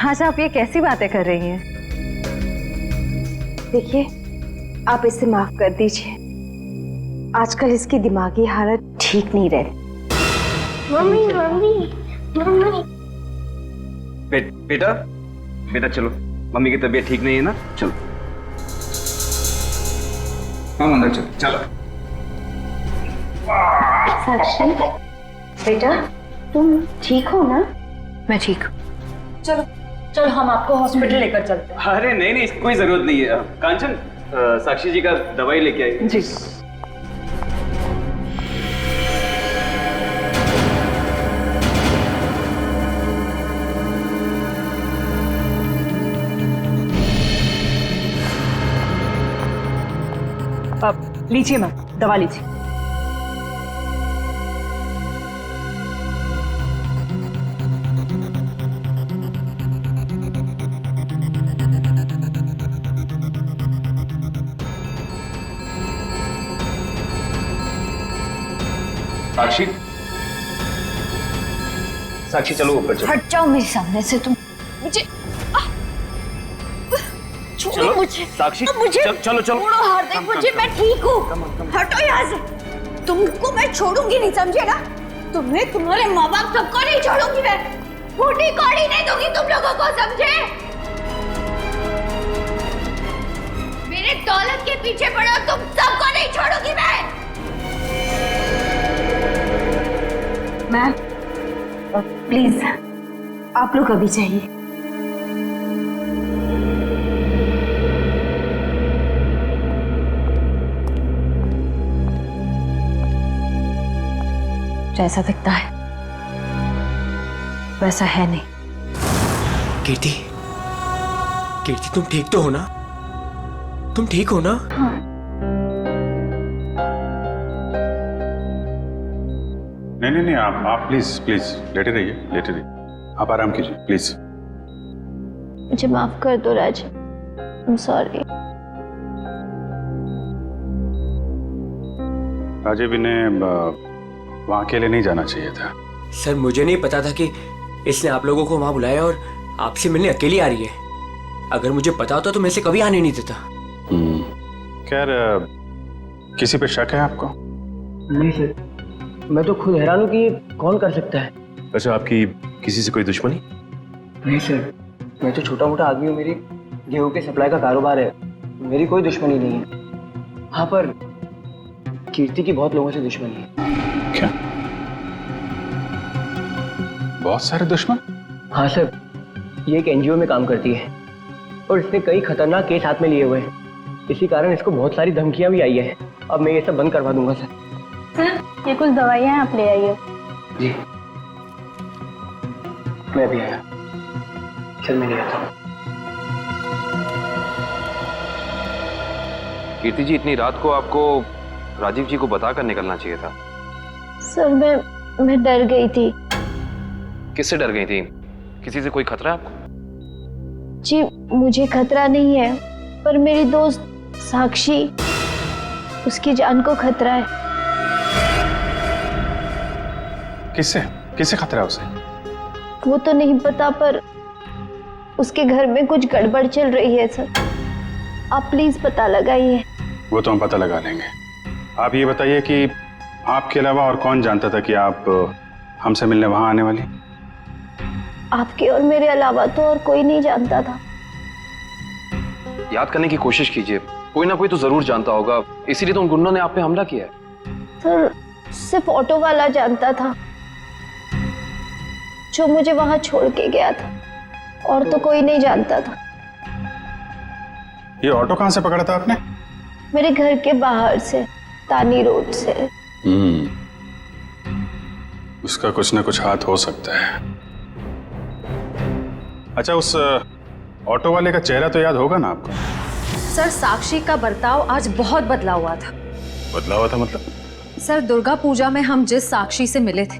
आज आप ये कैसी बातें कर रही हैं? देखिए, आप इसे माफ कर दीजिए। आजकल इसकी दिमागी हालत ठीक नहीं रहती। Mummy mummy mummy. बेटा बेटा चलो, मम्मी की तबीयत ठीक नहीं है ना, चलो हम अंदर चलो। चलो साक्षी बेटा, तुम ठीक हो ना? मैं ठीक हूँ। चलो चलो हम आपको हॉस्पिटल लेकर चलते हैं। अरे नहीं नहीं, इसकी कोई जरूरत नहीं है। कांचन, साक्षी जी का दवाई लेके आई। जी। अब लीजिए मैम, दवा लीजिए। साक्षी, साक्षी चलो ऊपर चलो। हट जाओ मेरे सामने से तुम। मुझे चलो मुझे साक्षी, मुझे चलो चलो। छोड़ो हार्दिक, मुझे मैं ठीक हूँ। हटो यहाँ से। तुमको मैं छोड़ूंगी नहीं, समझे ना? तुम्हें, तुम्हारे माँ बाप सबको नहीं छोड़ूंगी मैं। फूटी कौड़ी नहीं दूंगी तुम लोगों को, समझे? मेरे दौलत के पीछे पड़ो, तुम सबको नहीं छोड़ूंगी मैं। मैम प्लीज, आप लोग अभी जाइए। जैसा दिखता है वैसा है नहीं। कीर्ति, कीर्ति तुम ठीक तो हो ना? तुम ठीक हो ना? हाँ। नहीं नहीं, आप प्लीज प्लीज लेटे रहिए, लेटे रहिए। आप आराम कीजिए प्लीज। मुझे माफ कर दो राज, आई एम सॉरी। राजीव, इन्हें वहाँ अकेले नहीं जाना चाहिए था। सर मुझे नहीं पता था कि इसने आप लोगों को वहां बुलाया और आपसे मिलने अकेली आ रही है। अगर मुझे पता होता तो मैं इसे कभी आने नहीं देता। खैर, किसी पे शक है आपको? नहीं सर, मैं तो खुद हैरान हूँ कि ये कौन कर सकता है। अच्छा, आपकी किसी से कोई दुश्मनी? नहीं सर, मैं तो छोटा मोटा आदमी हूँ। मेरी गेहूं के सप्लाई का कारोबार है, मेरी कोई दुश्मनी नहीं है। हाँ, पर कीर्ति की बहुत लोगों से दुश्मनी है। क्या? बहुत सारे दुश्मन? हाँ सर, ये एक एनजीओ में काम करती है और इसने कई खतरनाक केस हाथ में लिए हुए हैं। इसी कारण इसको बहुत सारी धमकियां भी आई है। अब मैं ये सब बंद करवा दूंगा सर। सर ये कुछ दवाइयाँ आप ले आइए। जी, मैं भी आया। चल मैं ले आता हूँ। कीर्ति जी, इतनी रात को आपको राजीव जी को बताकर निकलना चाहिए था। सर मैं डर गई थी। किससे डर गई थी? किसी से कोई खतरा है आपको? जी मुझे खतरा नहीं है, पर मेरी दोस्त साक्षी, उसकी जान को खतरा है। किससे? किससे खतरा है उसे? वो तो नहीं पता, पर उसके घर में कुछ गड़बड़ चल रही है सर। आप प्लीज पता लगाइए। वो तो हम पता लगा लेंगे। आप ये बताइए कि आपके अलावा और कौन जानता था कि आप हमसे मिलने वहां आने वाली? आपके और मेरे अलावा तो और कोई नहीं जानता था। याद करने की कोशिश कीजिए, कोई ना कोई तो जरूर जानता होगा, इसीलिए तो उन गुंडों ने आप पे हमला किया है। सर सिर्फ ऑटो वाला जानता था, जो मुझे वहां छोड़ के गया था, और तो कोई नहीं जानता था। ये ऑटो कहां से पकड़ा था आपने? मेरे घर के बाहर से, तानी रोड से। उसका कुछ ना कुछ हाथ हो सकता है। अच्छा, उस ऑटो वाले का चेहरा तो याद होगा ना आपको? सर साक्षी का बर्ताव आज बहुत बदला हुआ था। बदला हुआ था मतलब? सर दुर्गा पूजा में हम जिस साक्षी से मिले थे,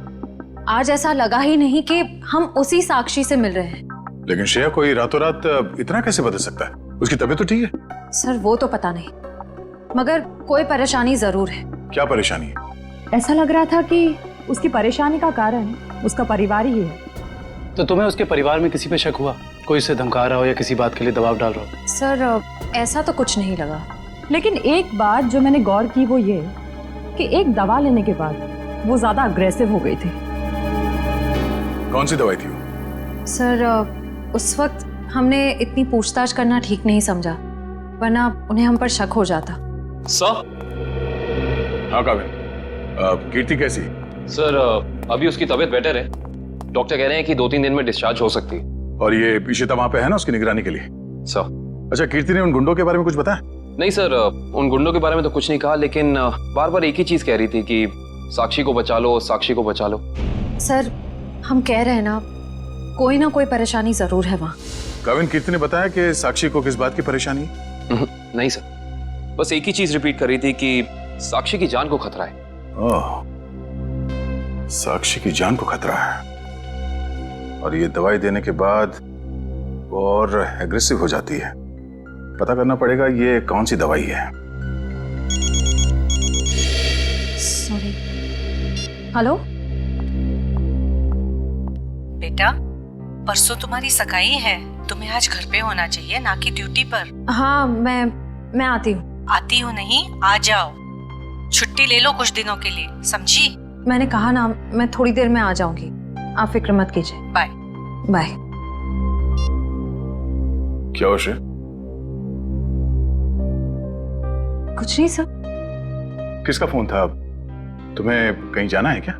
आज ऐसा लगा ही नहीं कि हम उसी साक्षी से मिल रहे हैं। लेकिन श्रेया, कोई रातों रात इतना कैसे बदल सकता है? उसकी तबीयत तो ठीक है। सर वो तो पता नहीं, मगर कोई परेशानी जरूर है। क्या परेशानी है? ऐसा लग रहा था कि उसकी परेशानी का कारण उसका परिवार ही है। तो तुम्हें उसके परिवार में किसी पे शक हुआ? कोई उसे धमका रहा हो या किसी बात के लिए दबाव डाल रहा हो? सर ऐसा तो कुछ नहीं लगा, लेकिन एक बात जो मैंने गौर की वो ये कि एक दवा लेने के बाद वो ज्यादा अग्रेसिव हो गई थी। कौन सी दवाई थी वो? सर उस वक्त हमने इतनी पूछताछ करना ठीक नहीं समझा, वरना उन्हें हम पर शक हो जाता। सर? हाँ काबिल, कीर्ति कैसी? सर अभी उसकी तबीयत बेटर है। डॉक्टर कह रहे हैं कि 2-3 दिन में डिस्चार्ज हो सकती है। और ये इशिता वहां पे है ना उसकी निगरानी के लिए? सर। अच्छा, कीर्ति ने उन गुंडों के बारे में कुछ बताया? नहीं सर, उन गुंडों के बारे में तो कुछ नहीं कहा, लेकिन बार बार एक ही चीज कह रही थी कि साक्षी को बचा लो, साक्षी को बचा लो। सर हम कह रहे हैं ना, कोई ना कोई परेशानी जरूर है वहाँ। काबिल, कीर्ति ने बताया कि साक्षी को किस बात की परेशानी है? नहीं सर, बस एक ही चीज रिपीट कर रही थी कि साक्षी की जान को खतरा है। ओह, साक्षी की जान को खतरा है, और ये दवाई देने के बाद वो और एग्रेसिव हो जाती है। पता करना पड़ेगा ये कौन सी दवाई है। सॉरी। हेलो बेटा, परसों तुम्हारी सगाई है, तुम्हें आज घर पे होना चाहिए, ना कि ड्यूटी पर। हाँ मैं आती हूँ। आती हूँ नहीं, आ जाओ। छुट्टी ले लो कुछ दिनों के लिए, समझी? मैंने कहा ना, मैं थोड़ी देर में आ जाऊंगी, आप फिक्र मत कीजिए। Bye bye. क्या हो श्रेय? कुछ नहीं सर। किसका फोन था? तुम्हें कहीं जाना है क्या?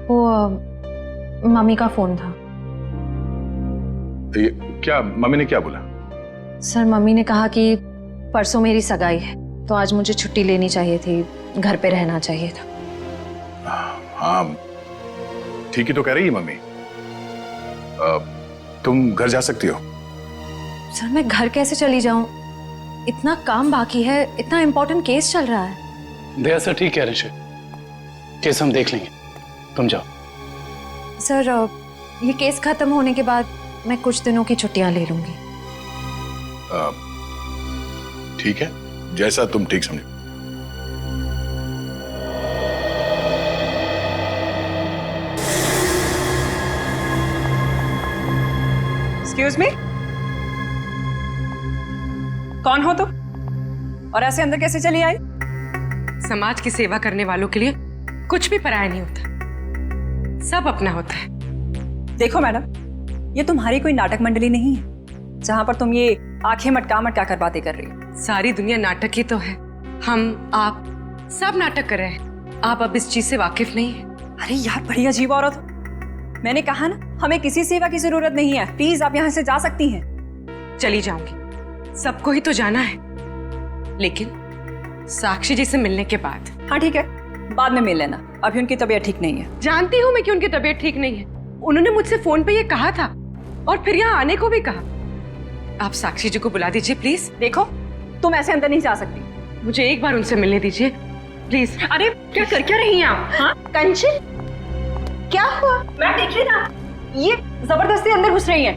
वो मम्मी का फोन था। ये क्या, मम्मी ने क्या बोला? सर मम्मी ने कहा कि परसों मेरी सगाई है, तो आज मुझे छुट्टी लेनी चाहिए थी, घर पे रहना चाहिए था। हाँ ठीक ही तो कह रही है मम्मी। तुम घर जा सकती हो। सर मैं घर कैसे चली जाऊं? इतना काम बाकी है, इतना इम्पोर्टेंट केस चल रहा है। दया सर ठीक कह रहे हैं, केस हम देख लेंगे, तुम जाओ। सर ये केस खत्म होने के बाद मैं कुछ दिनों की छुट्टियां ले लूंगी। ठीक है, जैसा तुम ठीक समझो। एक्सक्यूज मी, कौन हो तुम और ऐसे अंदर कैसे चली आई? समाज की सेवा करने वालों के लिए कुछ भी पराया नहीं होता, सब अपना होता है। देखो मैडम, ये तुम्हारी कोई नाटक मंडली नहीं है जहां पर तुम ये आंखें मटका मटका कर बातें कर रही हो। सारी दुनिया नाटक ही तो है, हम आप सब नाटक कर रहे हैं। आप अब इस चीज से वाकिफ नहीं है। अरे यार, बड़ी अजीब औरत हो। मैंने कहा ना, हमें किसी सेवा की जरूरत नहीं है, प्लीज आप यहाँ से जा सकती हैं। चली जाऊंगी, सबको ही तो जाना है, लेकिन साक्षी जी से मिलने के बाद। हाँ ठीक है, बाद में मिल लेना, अभी उनकी तबीयत ठीक नहीं है। जानती हूँ मैं कि उनकी तबीयत ठीक नहीं है, उन्होंने मुझसे फोन पे ये कहा था और फिर यहाँ आने को भी कहा। आप साक्षी जी को बुला दीजिए प्लीज। देखो, तुम ऐसे अंदर नहीं जा सकती, मुझे एक बार उनसे मिलने दीजिए प्लीज। अरे क्या कर क्या रही हैं आप? हाँ कंचन, क्या हुआ? मैं देख रही ना, ये जबरदस्ती अंदर घुस रही है।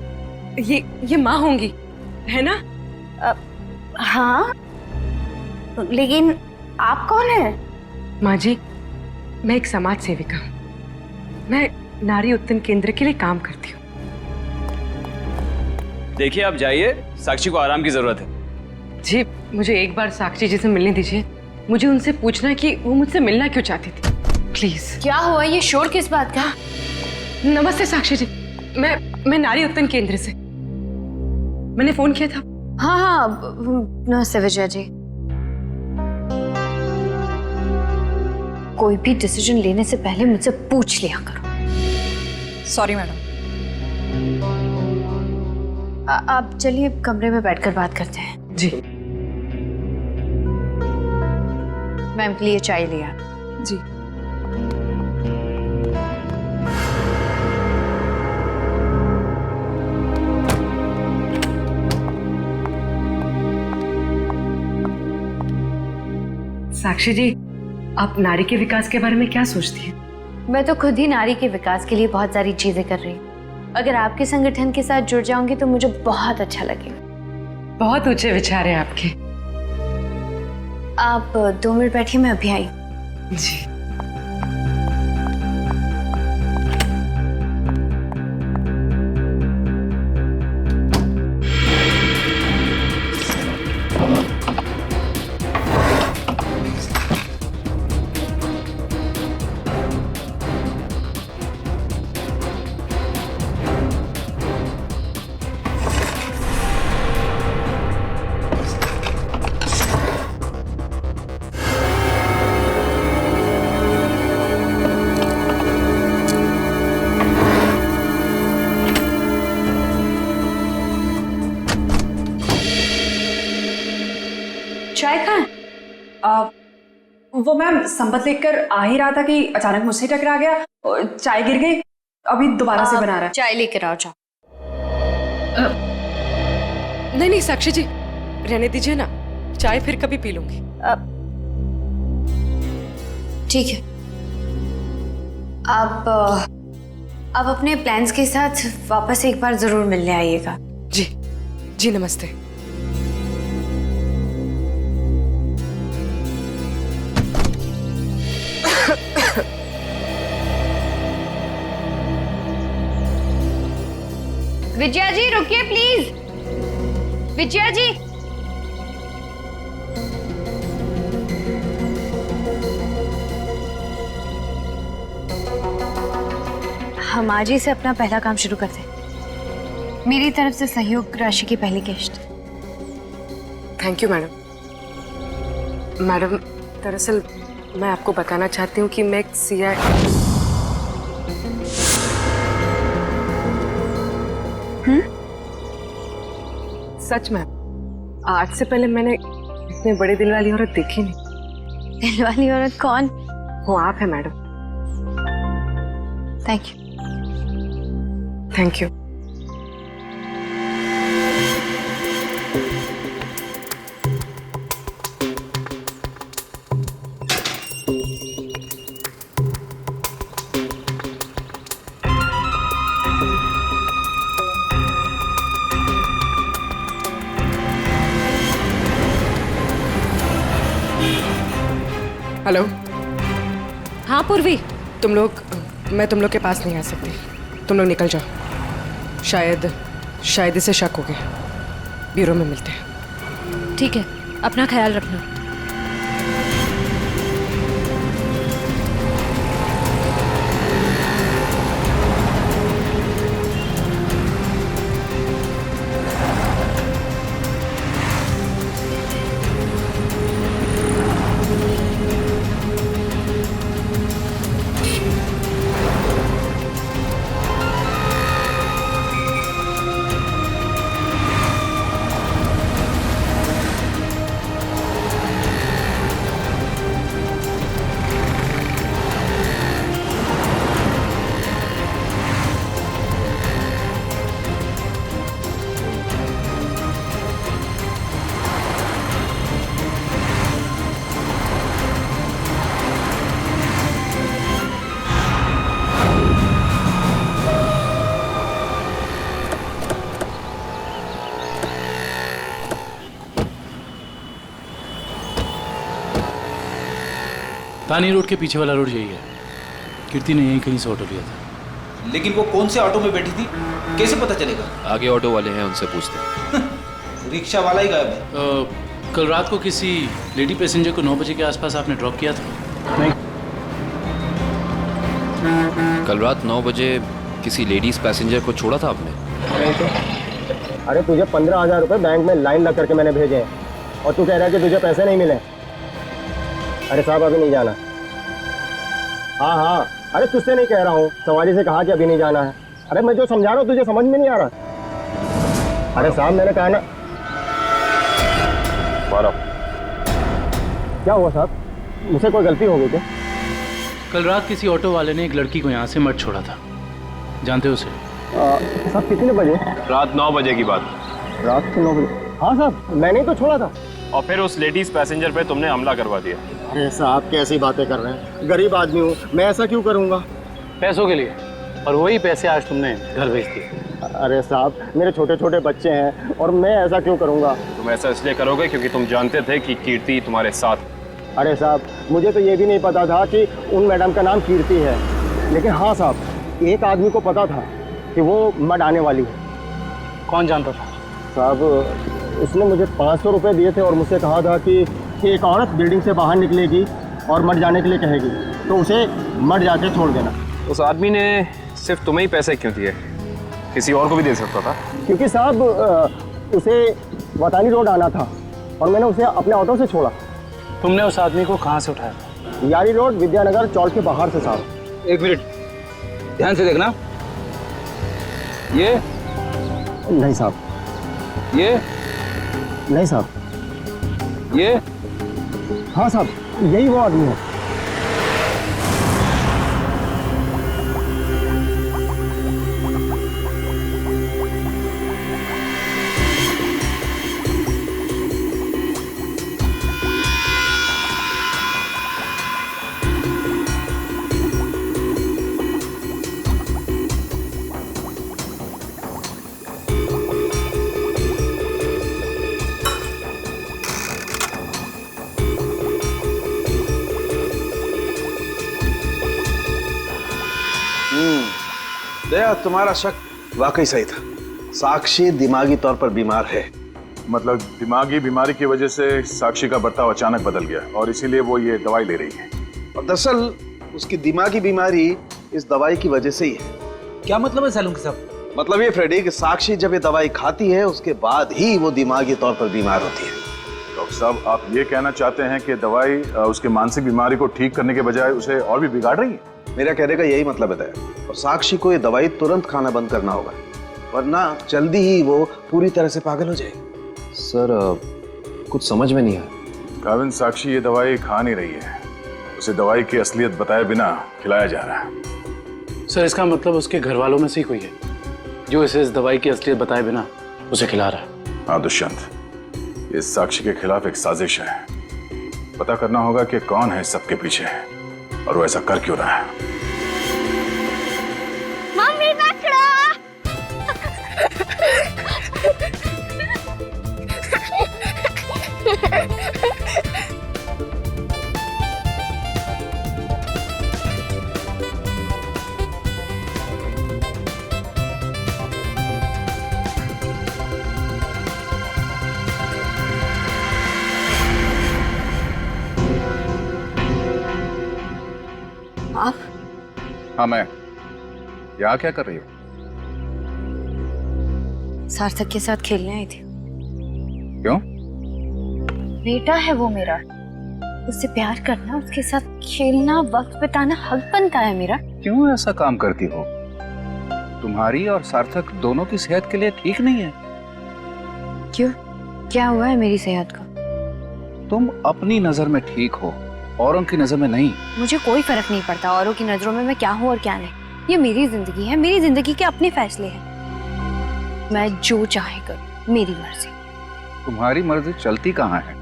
ये माँ होंगी, है ना? हाँ, लेकिन आप कौन है? माँ जी, मैं एक समाज सेविका हूँ, मैं नारी उत्थान केंद्र के लिए काम करती हूँ। देखिए आप जाइए, साक्षी को आराम की जरूरत है। जी मुझे एक बार साक्षी जी से मिलने दीजिए, मुझे उनसे पूछना है कि वो मुझसे मिलना क्यों चाहती थी, प्लीज। क्या हुआ? ये शोर किस बात का? नमस्ते साक्षी जी, मैं नारी उत्थान केंद्र से, मैंने फोन किया था। हाँ हाँ, नमस्ते विजय जी। कोई भी डिसीजन लेने से पहले मुझसे पूछ लिया करो। Sorry madam. आप चलिए कमरे में बैठकर बात करते हैं। जी। मैम के लिए चाय लिया। जी। साक्षी जी, आप नारी के विकास के बारे में क्या सोचती हैं? मैं तो खुद ही नारी के विकास के लिए बहुत सारी चीजें कर रही हूँ। अगर आपके संगठन के साथ जुड़ जाऊंगी तो मुझे बहुत अच्छा लगेगा। बहुत ऊंचे विचार हैं आपके। आप 2 मिनट बैठिए, मैं अभी आई। जी। वो मैम संपत लेकर आ ही रहा था कि अचानक मुझसे टकरा गया और चाय गिर गई। अभी दोबारा से बना रहा है। चाय लेकर आओ जाओ। नहीं नहीं साक्षी जी, रहने दीजिए ना, चाय फिर कभी पी लूंगी। ठीक है, आप अपने प्लान्स के साथ वापस एक बार जरूर मिलने आइएगा। जी जी, नमस्ते। विजया जी रुकिए प्लीज। विजया जी, हम आज ही से अपना पहला काम शुरू करते हैं। मेरी तरफ से सहयोग राशि की पहली किश्त। Thank you madam. मैडम, दरअसल मैं आपको बताना चाहती हूँ कि मैं एक सच में आज से पहले मैंने इतने बड़े दिल वाली औरत देखी नहीं। दिल वाली औरत कौन? वो आप है madam. Thank you. Thank you. Hello. हाँ पूर्वी, मैं तुम लोग के पास नहीं आ सकती। तुम लोग निकल जाओ। शायद इसे शक हो गया। ब्यूरो में मिलते हैं। ठीक है, अपना ख्याल रखना। तानी रोड के पीछे वाला रोड यही है। कीर्ति ने यहीं कहीं से ऑटो लिया था। लेकिन वो कौन से ऑटो में बैठी थी, कैसे पता चलेगा? आगे ऑटो वाले हैं, उनसे पूछते हैं। रिक्शा वाला ही गायब है। कल रात को किसी लेडी पैसेंजर को 9 बजे के आसपास आपने ड्रॉप किया था? नहीं। कल रात 9 बजे किसी लेडीज पैसेंजर को छोड़ा था आपने? नहीं तो। अरे तुझे 15,000 रुपए बैंक में लाइन लग करके मैंने भेजे हैं और तू कह रहा है कि तुझे पैसे नहीं मिले। अरे साहब अभी नहीं जाना। हाँ, अरे तुझसे नहीं कह रहा हूँ, सवारी से कहा कि अभी नहीं जाना है। अरे मैं जो समझा रहा हूँ तुझे समझ में नहीं आ रहा। अरे साहब मैंने कहा ना। मारो। क्या हुआ साहब, मुझसे कोई गलती हो गई क्या? कल रात किसी ऑटो वाले ने एक लड़की को यहाँ से मत छोड़ा था, जानते हो उसे? साहब कितने बजे? रात 9 बजे की बात। रात के 9 बजे? हाँ साहब, मैंने ही तो छोड़ा था। और फिर उस लेडीज पैसेंजर पे तुमने हमला करवा दिया। अरे साहब कैसी बातें कर रहे हैं, गरीब आदमी हूँ मैं, ऐसा क्यों करूँगा? पैसों के लिए, और वही पैसे आज तुमने घर भेज दिए। अरे साहब मेरे छोटे छोटे बच्चे हैं और मैं ऐसा क्यों करूँगा? तुम ऐसा इसलिए करोगे क्योंकि तुम जानते थे कि कीर्ति तुम्हारे साथ। अरे साहब मुझे तो ये भी नहीं पता था कि उन मैडम का नाम कीर्ति है, लेकिन हाँ साहब एक आदमी को पता था कि वो मड आने वाली है। कौन जानता था? साहब उसने मुझे 500 रुपये दिए थे और मुझसे कहा था कि एक औरत बिल्डिंग से बाहर निकलेगी और मर जाने के लिए कहेगी तो उसे मर जाके छोड़ देना। उस आदमी ने सिर्फ तुम्हें ही पैसे क्यों दिए, किसी और को भी दे सकता था? क्योंकि साहब उसे वतानी रोड आना था और मैंने उसे अपने ऑटो से छोड़ा। तुमने उस आदमी को कहाँ से उठाया? यारी रोड विद्यानगर चौक के बाहर से साहब। एक मिनट ध्यान से देखना। ये नहीं साहब, ये नहीं साहब, ये हाँ साहब, यही वो आदमी है। दया, तुम्हारा शक वाकई सही था। साक्षी दिमागी तौर पर बीमार है। मतलब दिमागी बीमारी की वजह से साक्षी का बर्ताव अचानक बदल गया और इसीलिए वो ये दवाई ले रही है। और दरअसल उसकी दिमागी बीमारी इस दवाई की वजह से ही है। क्या मतलब है सालुंकी साहब? मतलब ये फ्रेडी कि साक्षी जब ये दवाई खाती है उसके बाद ही वो दिमागी तौर पर बीमार होती है। डॉक्टर साहब, आप ये कहना चाहते हैं कि दवाई उसके मानसिक बीमारी को ठीक करने के बजाय उसे और भी बिगाड़ रही है? मेरा कहने का यही मतलब है दया। और साक्षी को ये दवाई तुरंत खाना बंद करना होगा, वरना जल्दी ही वो पूरी तरह से पागल हो जाएगी। सर कुछ समझ में नहीं आया। काविन, साक्षी ये दवाई खा नहीं रही है। उसे दवाई की असलियत बताए बिना खिलाया जा रहा है। सर इसका मतलब उसके घर वालों में से ही कोई है जो इसे इस दवाई की असलियत बताए बिना उसे खिला रहा है। हाँ दुष्यंत, ये साक्षी के खिलाफ एक साजिश है। पता करना होगा कि कौन है सबके पीछे और वो ऐसा कर क्यों रहा है। मम्मी कचरा। आप? हाँ मैं। यहाँ क्या कर रही हो? सार्थक के साथ खेलने आई थी। क्यों? बेटा है वो मेरा, उससे प्यार करना, उसके साथ खेलना, वक्त बिताना हक बनता है मेरा। क्यों ऐसा काम करती हो? तुम्हारी और सार्थक दोनों की सेहत के लिए ठीक नहीं है। क्यों? क्या हुआ है मेरी सेहत का? तुम अपनी नजर में ठीक हो, औरों की नजर में नहीं। मुझे कोई फर्क नहीं पड़ता औरों की नजरों में मैं क्या हूँ और क्या नहीं। ये मेरी जिंदगी है, मेरी जिंदगी के अपने फैसले हैं। मैं जो चाहे करूँ, मेरी मर्जी। तुम्हारी मर्जी चलती कहाँ है?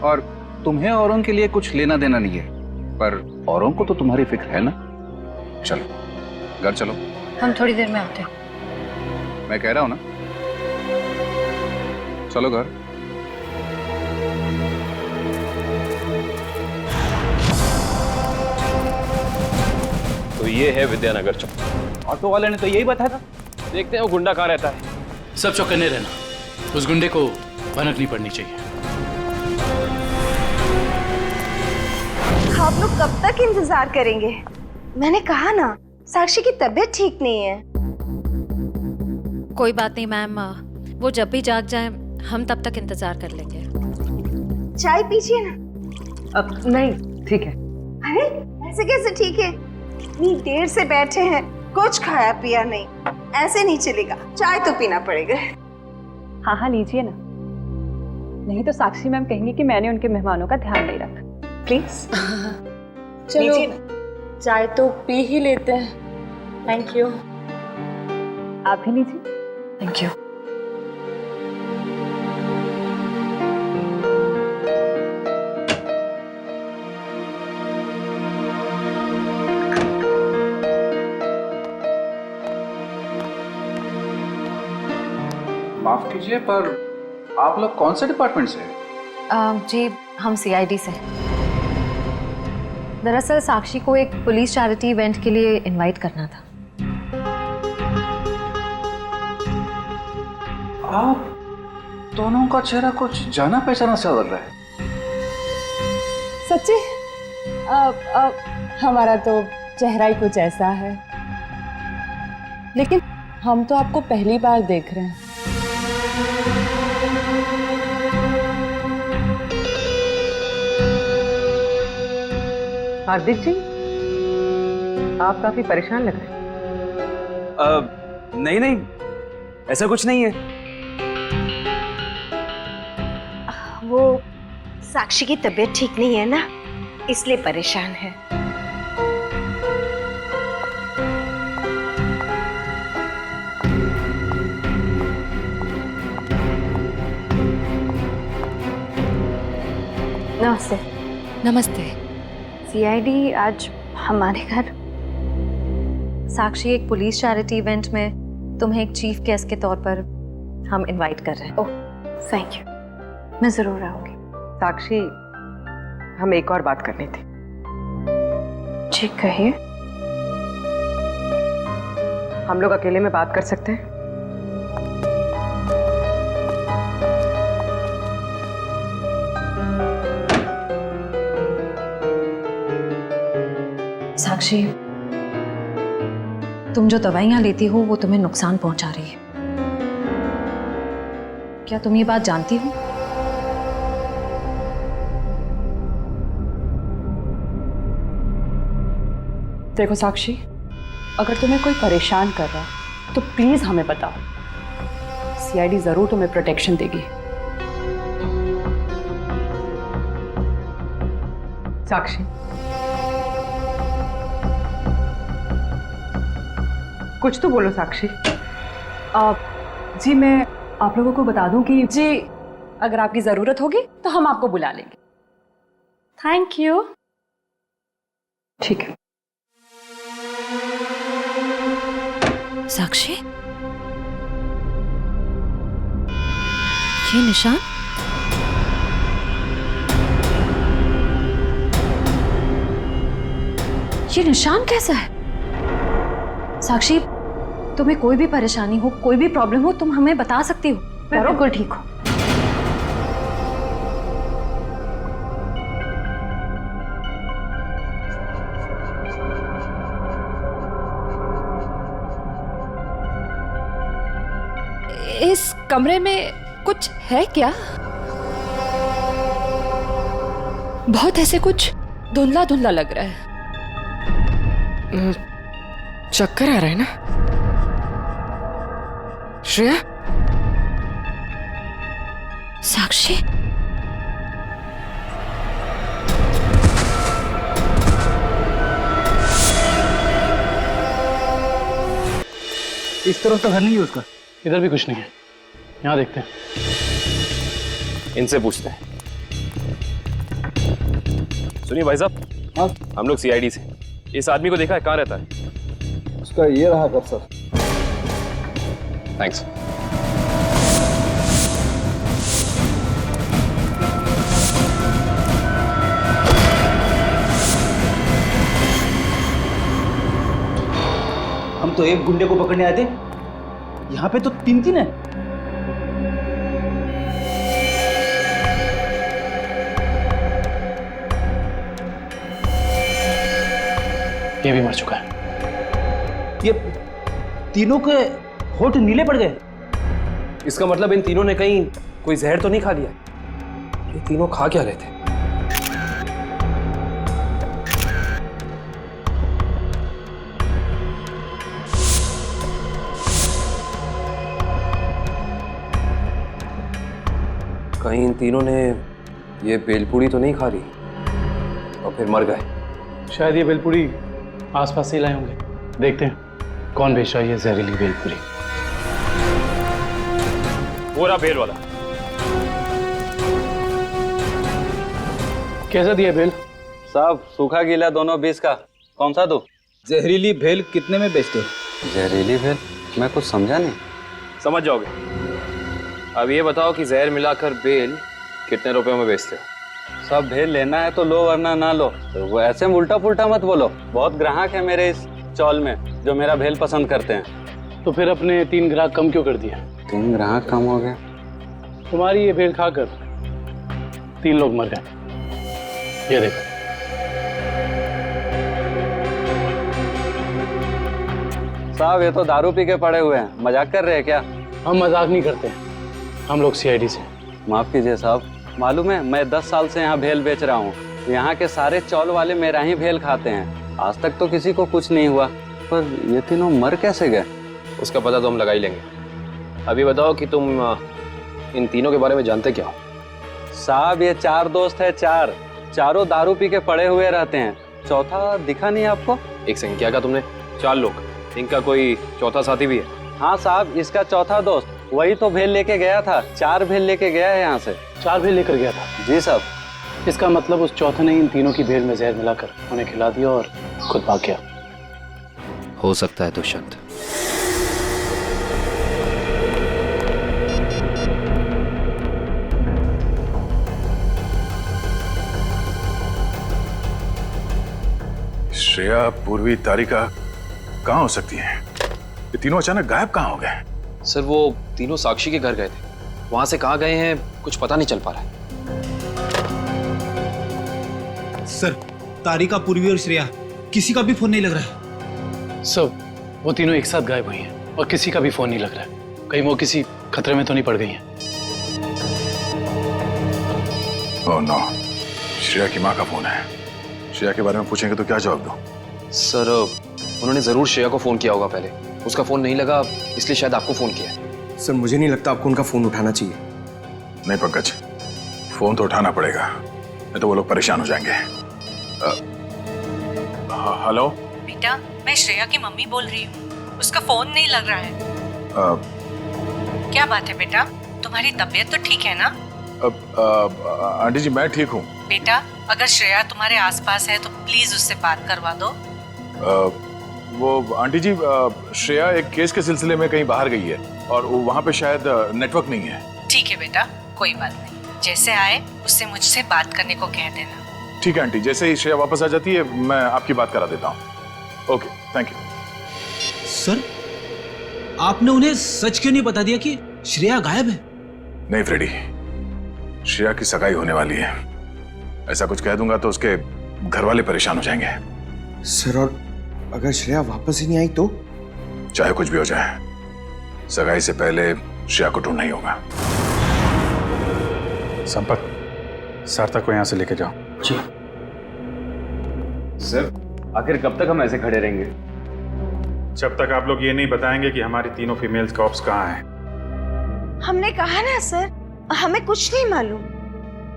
और तुम्हें औरों के लिए कुछ लेना देना नहीं है, पर औरों को तो तुम्हारी फिक्र है ना। चलो घर चलो। हम थोड़ी देर में आते हैं। मैं कह रहा हूँ ना, चलो घर। तो ये है विद्यानगर चौक। ऑटो वाले ने तो यही बताया था। देखते हैं वो गुंडा कहाँ रहता है। सब चौकन्ने रहना, उस गुंडे को भनक नहीं पड़नी चाहिए। आप लोग कब तक इंतजार करेंगे? मैंने कहा ना, साक्षी की तबीयत ठीक नहीं है। कोई बात नहीं मैम, वो जब भी जाग जाए हम तब तक इंतजार कर लेंगे। चाय पीजिए ना। अब नहीं, ठीक है। अरे ऐसे कैसे ठीक है? इतनी देर से बैठे हैं, कुछ खाया पिया नहीं, ऐसे नहीं चलेगा, चाय तो पीना पड़ेगा। हाँ हाँ लीजिए ना, नहीं तो साक्षी मैम कहेंगी कि मैंने उनके मेहमानों का ध्यान नहीं रखा। प्लीज चलो लीजिए ना। चाय तो पी ही लेते हैं। Thank you. आप भी लीजिए। Thank you. माफ कीजिए, पर आप लोग कौन से डिपार्टमेंट से हैं? जी हम सीआईडी से। दरअसल साक्षी को एक पुलिस चैरिटी इवेंट के लिए इनवाइट करना था। आप दोनों का चेहरा कुछ जाना पहचाना सा लग रहा है। सच्ची? हमारा तो चेहरा ही कुछ ऐसा है, लेकिन हम तो आपको पहली बार देख रहे हैं। हार्दिक जी, आप काफी परेशान लग रहे हैं। नहीं नहीं, ऐसा कुछ नहीं है। वो साक्षी की तबीयत ठीक नहीं है ना, इसलिए परेशान है। नमस्ते। नमस्ते। सीआईडी आज हमारे घर। साक्षी, एक पुलिस चैरिटी इवेंट में तुम्हें एक चीफ गेस्ट के तौर पर हम इनवाइट कर रहे हैं। ओह, थैंक यू, मैं जरूर आऊंगी। साक्षी, हम एक और बात करनी थी। जी कहिए। हम लोग अकेले में बात कर सकते हैं? साक्षी, तुम जो दवाइयां लेती हो वो तुम्हें नुकसान पहुंचा रही है। क्या तुम ये बात जानती हो? देखो साक्षी, अगर तुम्हें कोई परेशान कर रहा है तो प्लीज हमें बताओ। सीआईडी जरूर तुम्हें प्रोटेक्शन देगी। साक्षी, कुछ तो बोलो साक्षी। जी मैं आप लोगों को बता दूं कि जी अगर आपकी जरूरत होगी तो हम आपको बुला लेंगे। Thank you. ठीक है। साक्षी, ये निशान? ये निशान कैसा है? साक्षी, तुम्हें कोई भी परेशानी हो, कोई भी प्रॉब्लम हो, तुम हमें बता सकती हो। मैं बिल्कुल ठीक हूँ। इस कमरे में कुछ है क्या? बहुत ऐसे कुछ धुंधला धुंधला लग रहा है। चक्कर आ रहा है ना श्रेया? साक्षी, इस तरफ तो घर नहीं है उसका। इधर भी कुछ नहीं है। यहाँ देखते हैं। इनसे पूछते हैं। सुनिए भाई साहब। हाँ, हम लोग सीआईडी से। इस आदमी को देखा है, कहाँ रहता है? उसका ये रहा कर सर। थैंक्स। हम तो एक गुंडे को पकड़ने आए थे, यहाँ पे तो तीन तीन है। ये भी मर चुका है। ये तीनों के होठ नीले पड़ गए। इसका मतलब इन तीनों ने कहीं कोई जहर तो नहीं खा लिया? ये तीनों खा क्या रहे थे? कहीं इन तीनों ने ये बेलपूड़ी तो नहीं खा ली और फिर मर गए? शायद ये बेलपूड़ी आसपास से लाए होंगे। देखते हैं कौन बेच रहा है ये जहरीली बेलपूड़ी। वो रहा बेल वाला। कैसा दिया बेल? साहब सूखा गीला दोनों 20 का। कौन सा दो? जहरीली भेल कितने में बेचते हो? जहरीली भेल? मैं कुछ समझा नहीं। समझ जाओगे। अब ये बताओ कि जहर मिलाकर बेल कितने रुपयों में बेचते हो? सब भेल लेना है तो लो वरना ना लो। तो वो ऐसे उल्टा पुल्टा मत बोलो। बहुत ग्राहक है मेरे इस चौल में जो मेरा भेल पसंद करते हैं। तो फिर अपने 3 ग्राहक कम क्यों कर दिए? 3 ग्राहक कम हो गए? तुम्हारी ये भेल खाकर 3 लोग मर गए। ये देखो। साहब ये तो दारू पी के पड़े हुए हैं। मजाक कर रहे हैं क्या? हम मजाक नहीं करते, हम लोग सीआईडी से। माफ कीजिए साहब, मालूम है मैं 10 साल से यहाँ भेल बेच रहा हूँ। यहाँ के सारे चौल वाले मेरा ही भेल खाते हैं। आज तक तो किसी को कुछ नहीं हुआ, पर ये तीनों मर कैसे गए? उसका पता तो हम लगा ही लेंगे। अभी बताओ कि तुम इन तीनों के बारे में जानते क्या हो? साहब ये 4 दोस्त है, चारों दारू पी के पड़े हुए रहते हैं। चौथा दिखा नहीं आपको? एक सेकंड, क्या कहा तुमने? 4 लोग, इनका कोई चौथा साथी भी है? हाँ साहब, इसका चौथा दोस्त वही तो भेल लेके गया था। 4 भेल लेके गया है यहाँ से। 4 भेल लेकर गया था? जी साहब। इसका मतलब उस चौथे ने इन तीनों की भेल में जहर मिलाकर उन्हें खिला दिया और खुद भाग गया। हो सकता है दुष्यंत। श्रेया, पूर्वी, तारिका कहाँ हो सकती हैं? ये तीनों अचानक गायब कहाँ हो गए? सर वो तीनों साक्षी के घर गए थे, वहां से कहाँ गए हैं कुछ पता नहीं चल पा रहा है। सर तारिका, पूर्वी और श्रेया किसी का भी फोन नहीं लग रहा है। सर वो तीनों एक साथ गायब हुई हैं और किसी का भी फोन नहीं लग रहा है। कहीं वो किसी खतरे में तो नहीं पड़ गई हैं? ओह नो, श्रेया की माँ का फोन है। श्रेया के बारे में पूछेंगे तो क्या जवाब दो? सर उन्होंने जरूर श्रेया को फोन किया होगा पहले, उसका फोन नहीं लगा इसलिए शायद आपको फोन किया है। सर मुझे नहीं लगता आपको उनका फोन उठाना चाहिए। नहीं पंकज, फोन तो उठाना पड़ेगा, नहीं तो वो लोग परेशान हो जाएंगे। हेलो बेटा, मैं श्रेया की मम्मी बोल रही हूँ। उसका फोन नहीं लग रहा है। क्या बात है बेटा, तुम्हारी तबीयत तो ठीक है ना? आंटी जी मैं ठीक हूँ। बेटा अगर श्रेया तुम्हारे आसपास है तो प्लीज उससे बात करवा दो। वो आंटी जी, श्रेया एक केस के सिलसिले में कहीं बाहर गई है और वहाँ पे शायद नेटवर्क नहीं है। ठीक है बेटा, कोई बात नहीं, जैसे आए उससे मुझसे बात करने को कह देना। ठीक है आंटी, जैसे ही श्रेया वापस आ जाती है मैं आपकी बात करा देता हूँ। Okay, thank you. सर आपने उन्हें सच क्यों नहीं बता दिया कि श्रेया गायब है? नहीं फ्रेडी, श्रेया की सगाई होने वाली है। ऐसा कुछ कह दूंगा तो उसके घर वाले परेशान हो जाएंगे। सर और अगर श्रेया वापस ही नहीं आई तो? चाहे कुछ भी हो जाए, सगाई से पहले श्रेया को ढूंढना ही होगा। संपत, सार्थक को यहाँ से लेके जाओ। जी सर, आखिर कब तक हम ऐसे खड़े रहेंगे? जब तक आप लोग ये नहीं बताएंगे कि हमारी तीनों फीमेल्स कॉप्स कहाँ हैं। हमने कहा ना सर, हमें कुछ नहीं मालूम।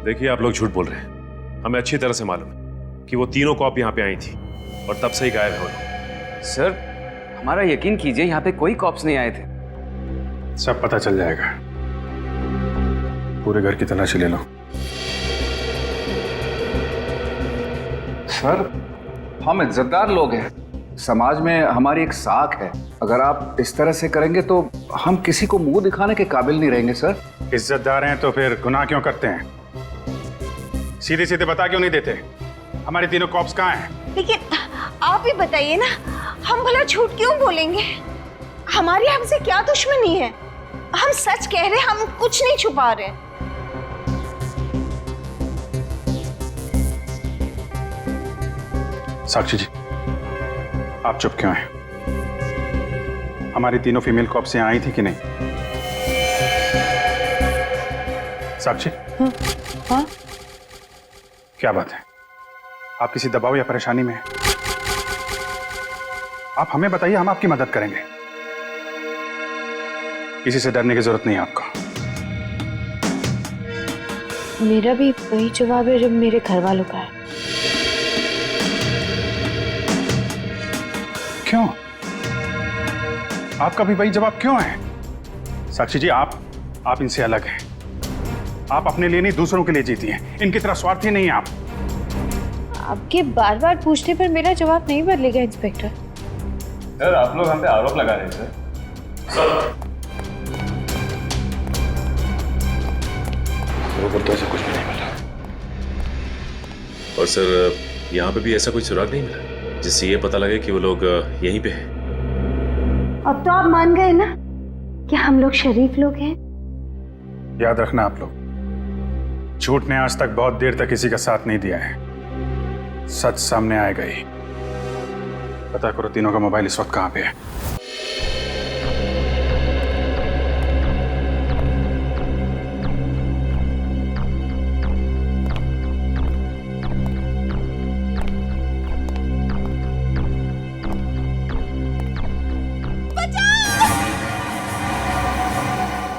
देखिए आप लोग झूठ बोल रहे हैं, हमें अच्छी तरह से मालूम है कि वो तीनों कॉप यहाँ पे आई थी और तब से ही गायब हो गए। सर हमारा यकीन कीजिए, यहाँ पे कोई कॉप्स नहीं आए थे। सब पता चल जाएगा, पूरे घर की तलाशी ले लो। सर हम इज्जतदार लोग हैं, समाज में हमारी एक साख है। अगर आप इस तरह से करेंगे तो हम किसी को मुंह दिखाने के काबिल नहीं रहेंगे। सर इज्जतदार हैं तो फिर गुनाह क्यों करते हैं? सीधे सीधे बता क्यों नहीं देते हमारी तीनों कॉप्स कहाँ हैं? लेकिन आप ही बताइए ना, हम भला झूठ क्यों बोलेंगे? हमारी हमसे क्या दुश्मनी है? हम सच कह रहे हैं, हम कुछ नहीं छुपा रहे। साक्षी जी, आप चुप क्यों हैं? हमारी तीनों फीमेल कॉप्स यहाँ आई थी कि नहीं? साक्षी, हाँ? क्या बात है? आप किसी दबाव या परेशानी में हैं? आप हमें बताइए, हम आपकी मदद करेंगे। किसी से डरने की जरूरत नहीं है आपको। मेरा भी वही जवाब है जो मेरे घर वालों का है। क्यों? आपका भी वही जवाब क्यों है? साक्षी जी, आप इनसे अलग हैं। आप अपने लिए नहीं दूसरों के लिए जीती हैं। इनकी तरह स्वार्थी नहीं हैं आप। आपके बार बार पूछने पर मेरा जवाब नहीं बदलेगा इंस्पेक्टर। सर आप लोग हम पे आरोप लगा रहे हैं सर। तो ऐसा कुछ भी नहीं मिला। और सर यहाँ पे भी ऐसा कोई सुराग नहीं मिला जिससे ये पता लगे कि वो लोग यहीं पे हैं। अब तो आप मान गए ना कि हम लोग शरीफ लोग हैं। याद रखना आप लोग, झूठ ने आज तक बहुत देर तक किसी का साथ नहीं दिया है। सच सामने आएगा ही। पता करो तीनों का मोबाइल इस वक्त कहाँ पे है।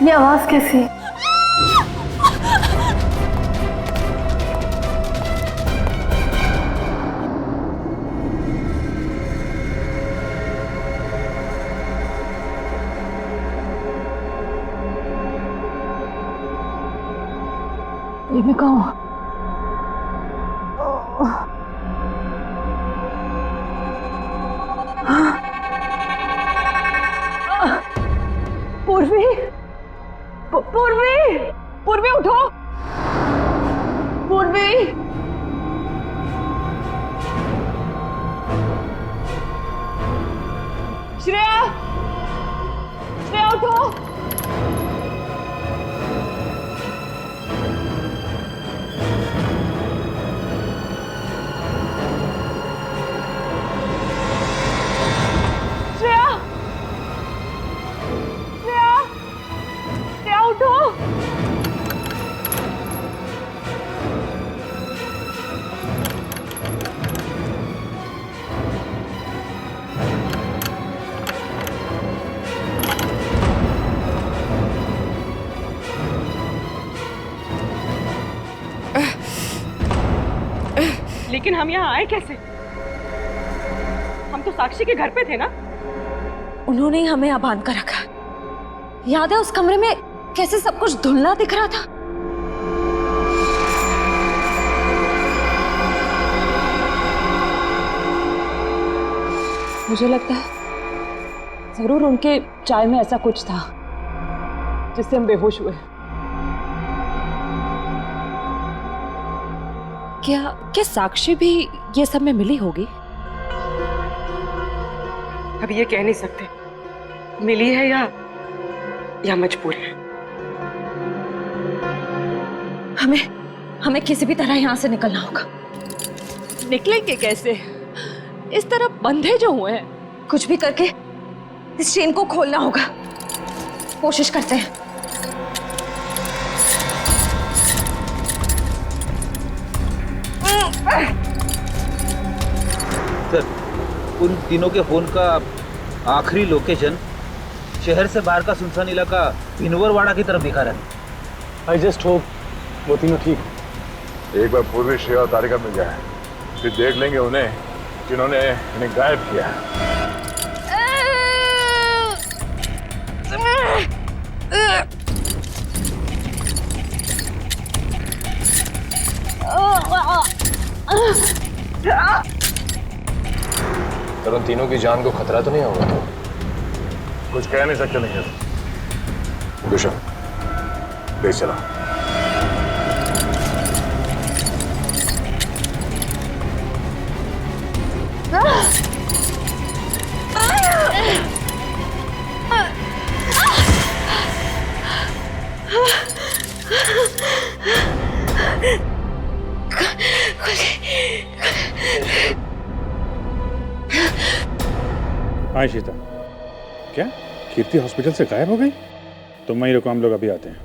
ये आवाज कैसी? ये मैं कहाँ हूँ? पूर्वी, पूर्वी, पूर्वी उठो, पूर्वी। श्रेया, श्रेया उठो। श्रेया, श्रेया, श्रेया उठो। लेकिन हम यहाँ आए कैसे? हम तो साक्षी के घर पे थे ना। उन्होंने ही हमें यहाँ बांध कर रखा। याद है उस कमरे में कैसे सब कुछ धुंधला दिख रहा था? मुझे लगता है जरूर उनके चाय में ऐसा कुछ था जिससे हम बेहोश हुए। क्या साक्षी भी ये सब में मिली होगी? अब ये कह नहीं सकते मिली है या मजबूर है। हमें किसी भी तरह यहाँ से निकलना होगा। निकलेंगे कैसे? इस तरफ बंधे जो हुए हैं। कुछ भी करके इस चेन को खोलना होगा। कोशिश करते हैं। सर, उन तीनों के फोन का आखिरी लोकेशन शहर से बाहर का सुनसान इलाका भिनवरवाड़ा की तरफ दिखा रहा है। आई जस्ट होप वो तीनों ठीक। एक बार पूर्वी श्रेया और तारिका मिल जाए, फिर देख लेंगे उन्हें जिन्होंने इन्हें गायब किया। सर, उन तीनों की जान को खतरा तो नहीं होगा? कुछ कह नहीं सकते। नहीं दुष्यंत, ले चला। हाँ शीता, क्या कीर्ति हॉस्पिटल से गायब हो गई? तुम वहीं रुको, हम लोग अभी आते हैं।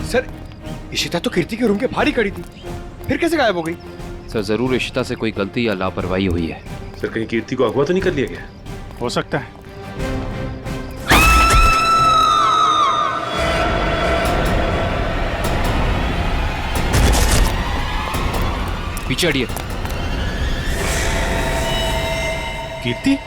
सर, इशिता तो कीर्ति के रूम के बाहर ही खड़ी थी, फिर कैसे गायब हो गई? सर, जरूर इशिता से कोई गलती या लापरवाही हुई है। सर, कहीं कीर्ति को अगवा तो नहीं कर लिया गया? हो सकता है। पीछे हटिए। कीर्ति?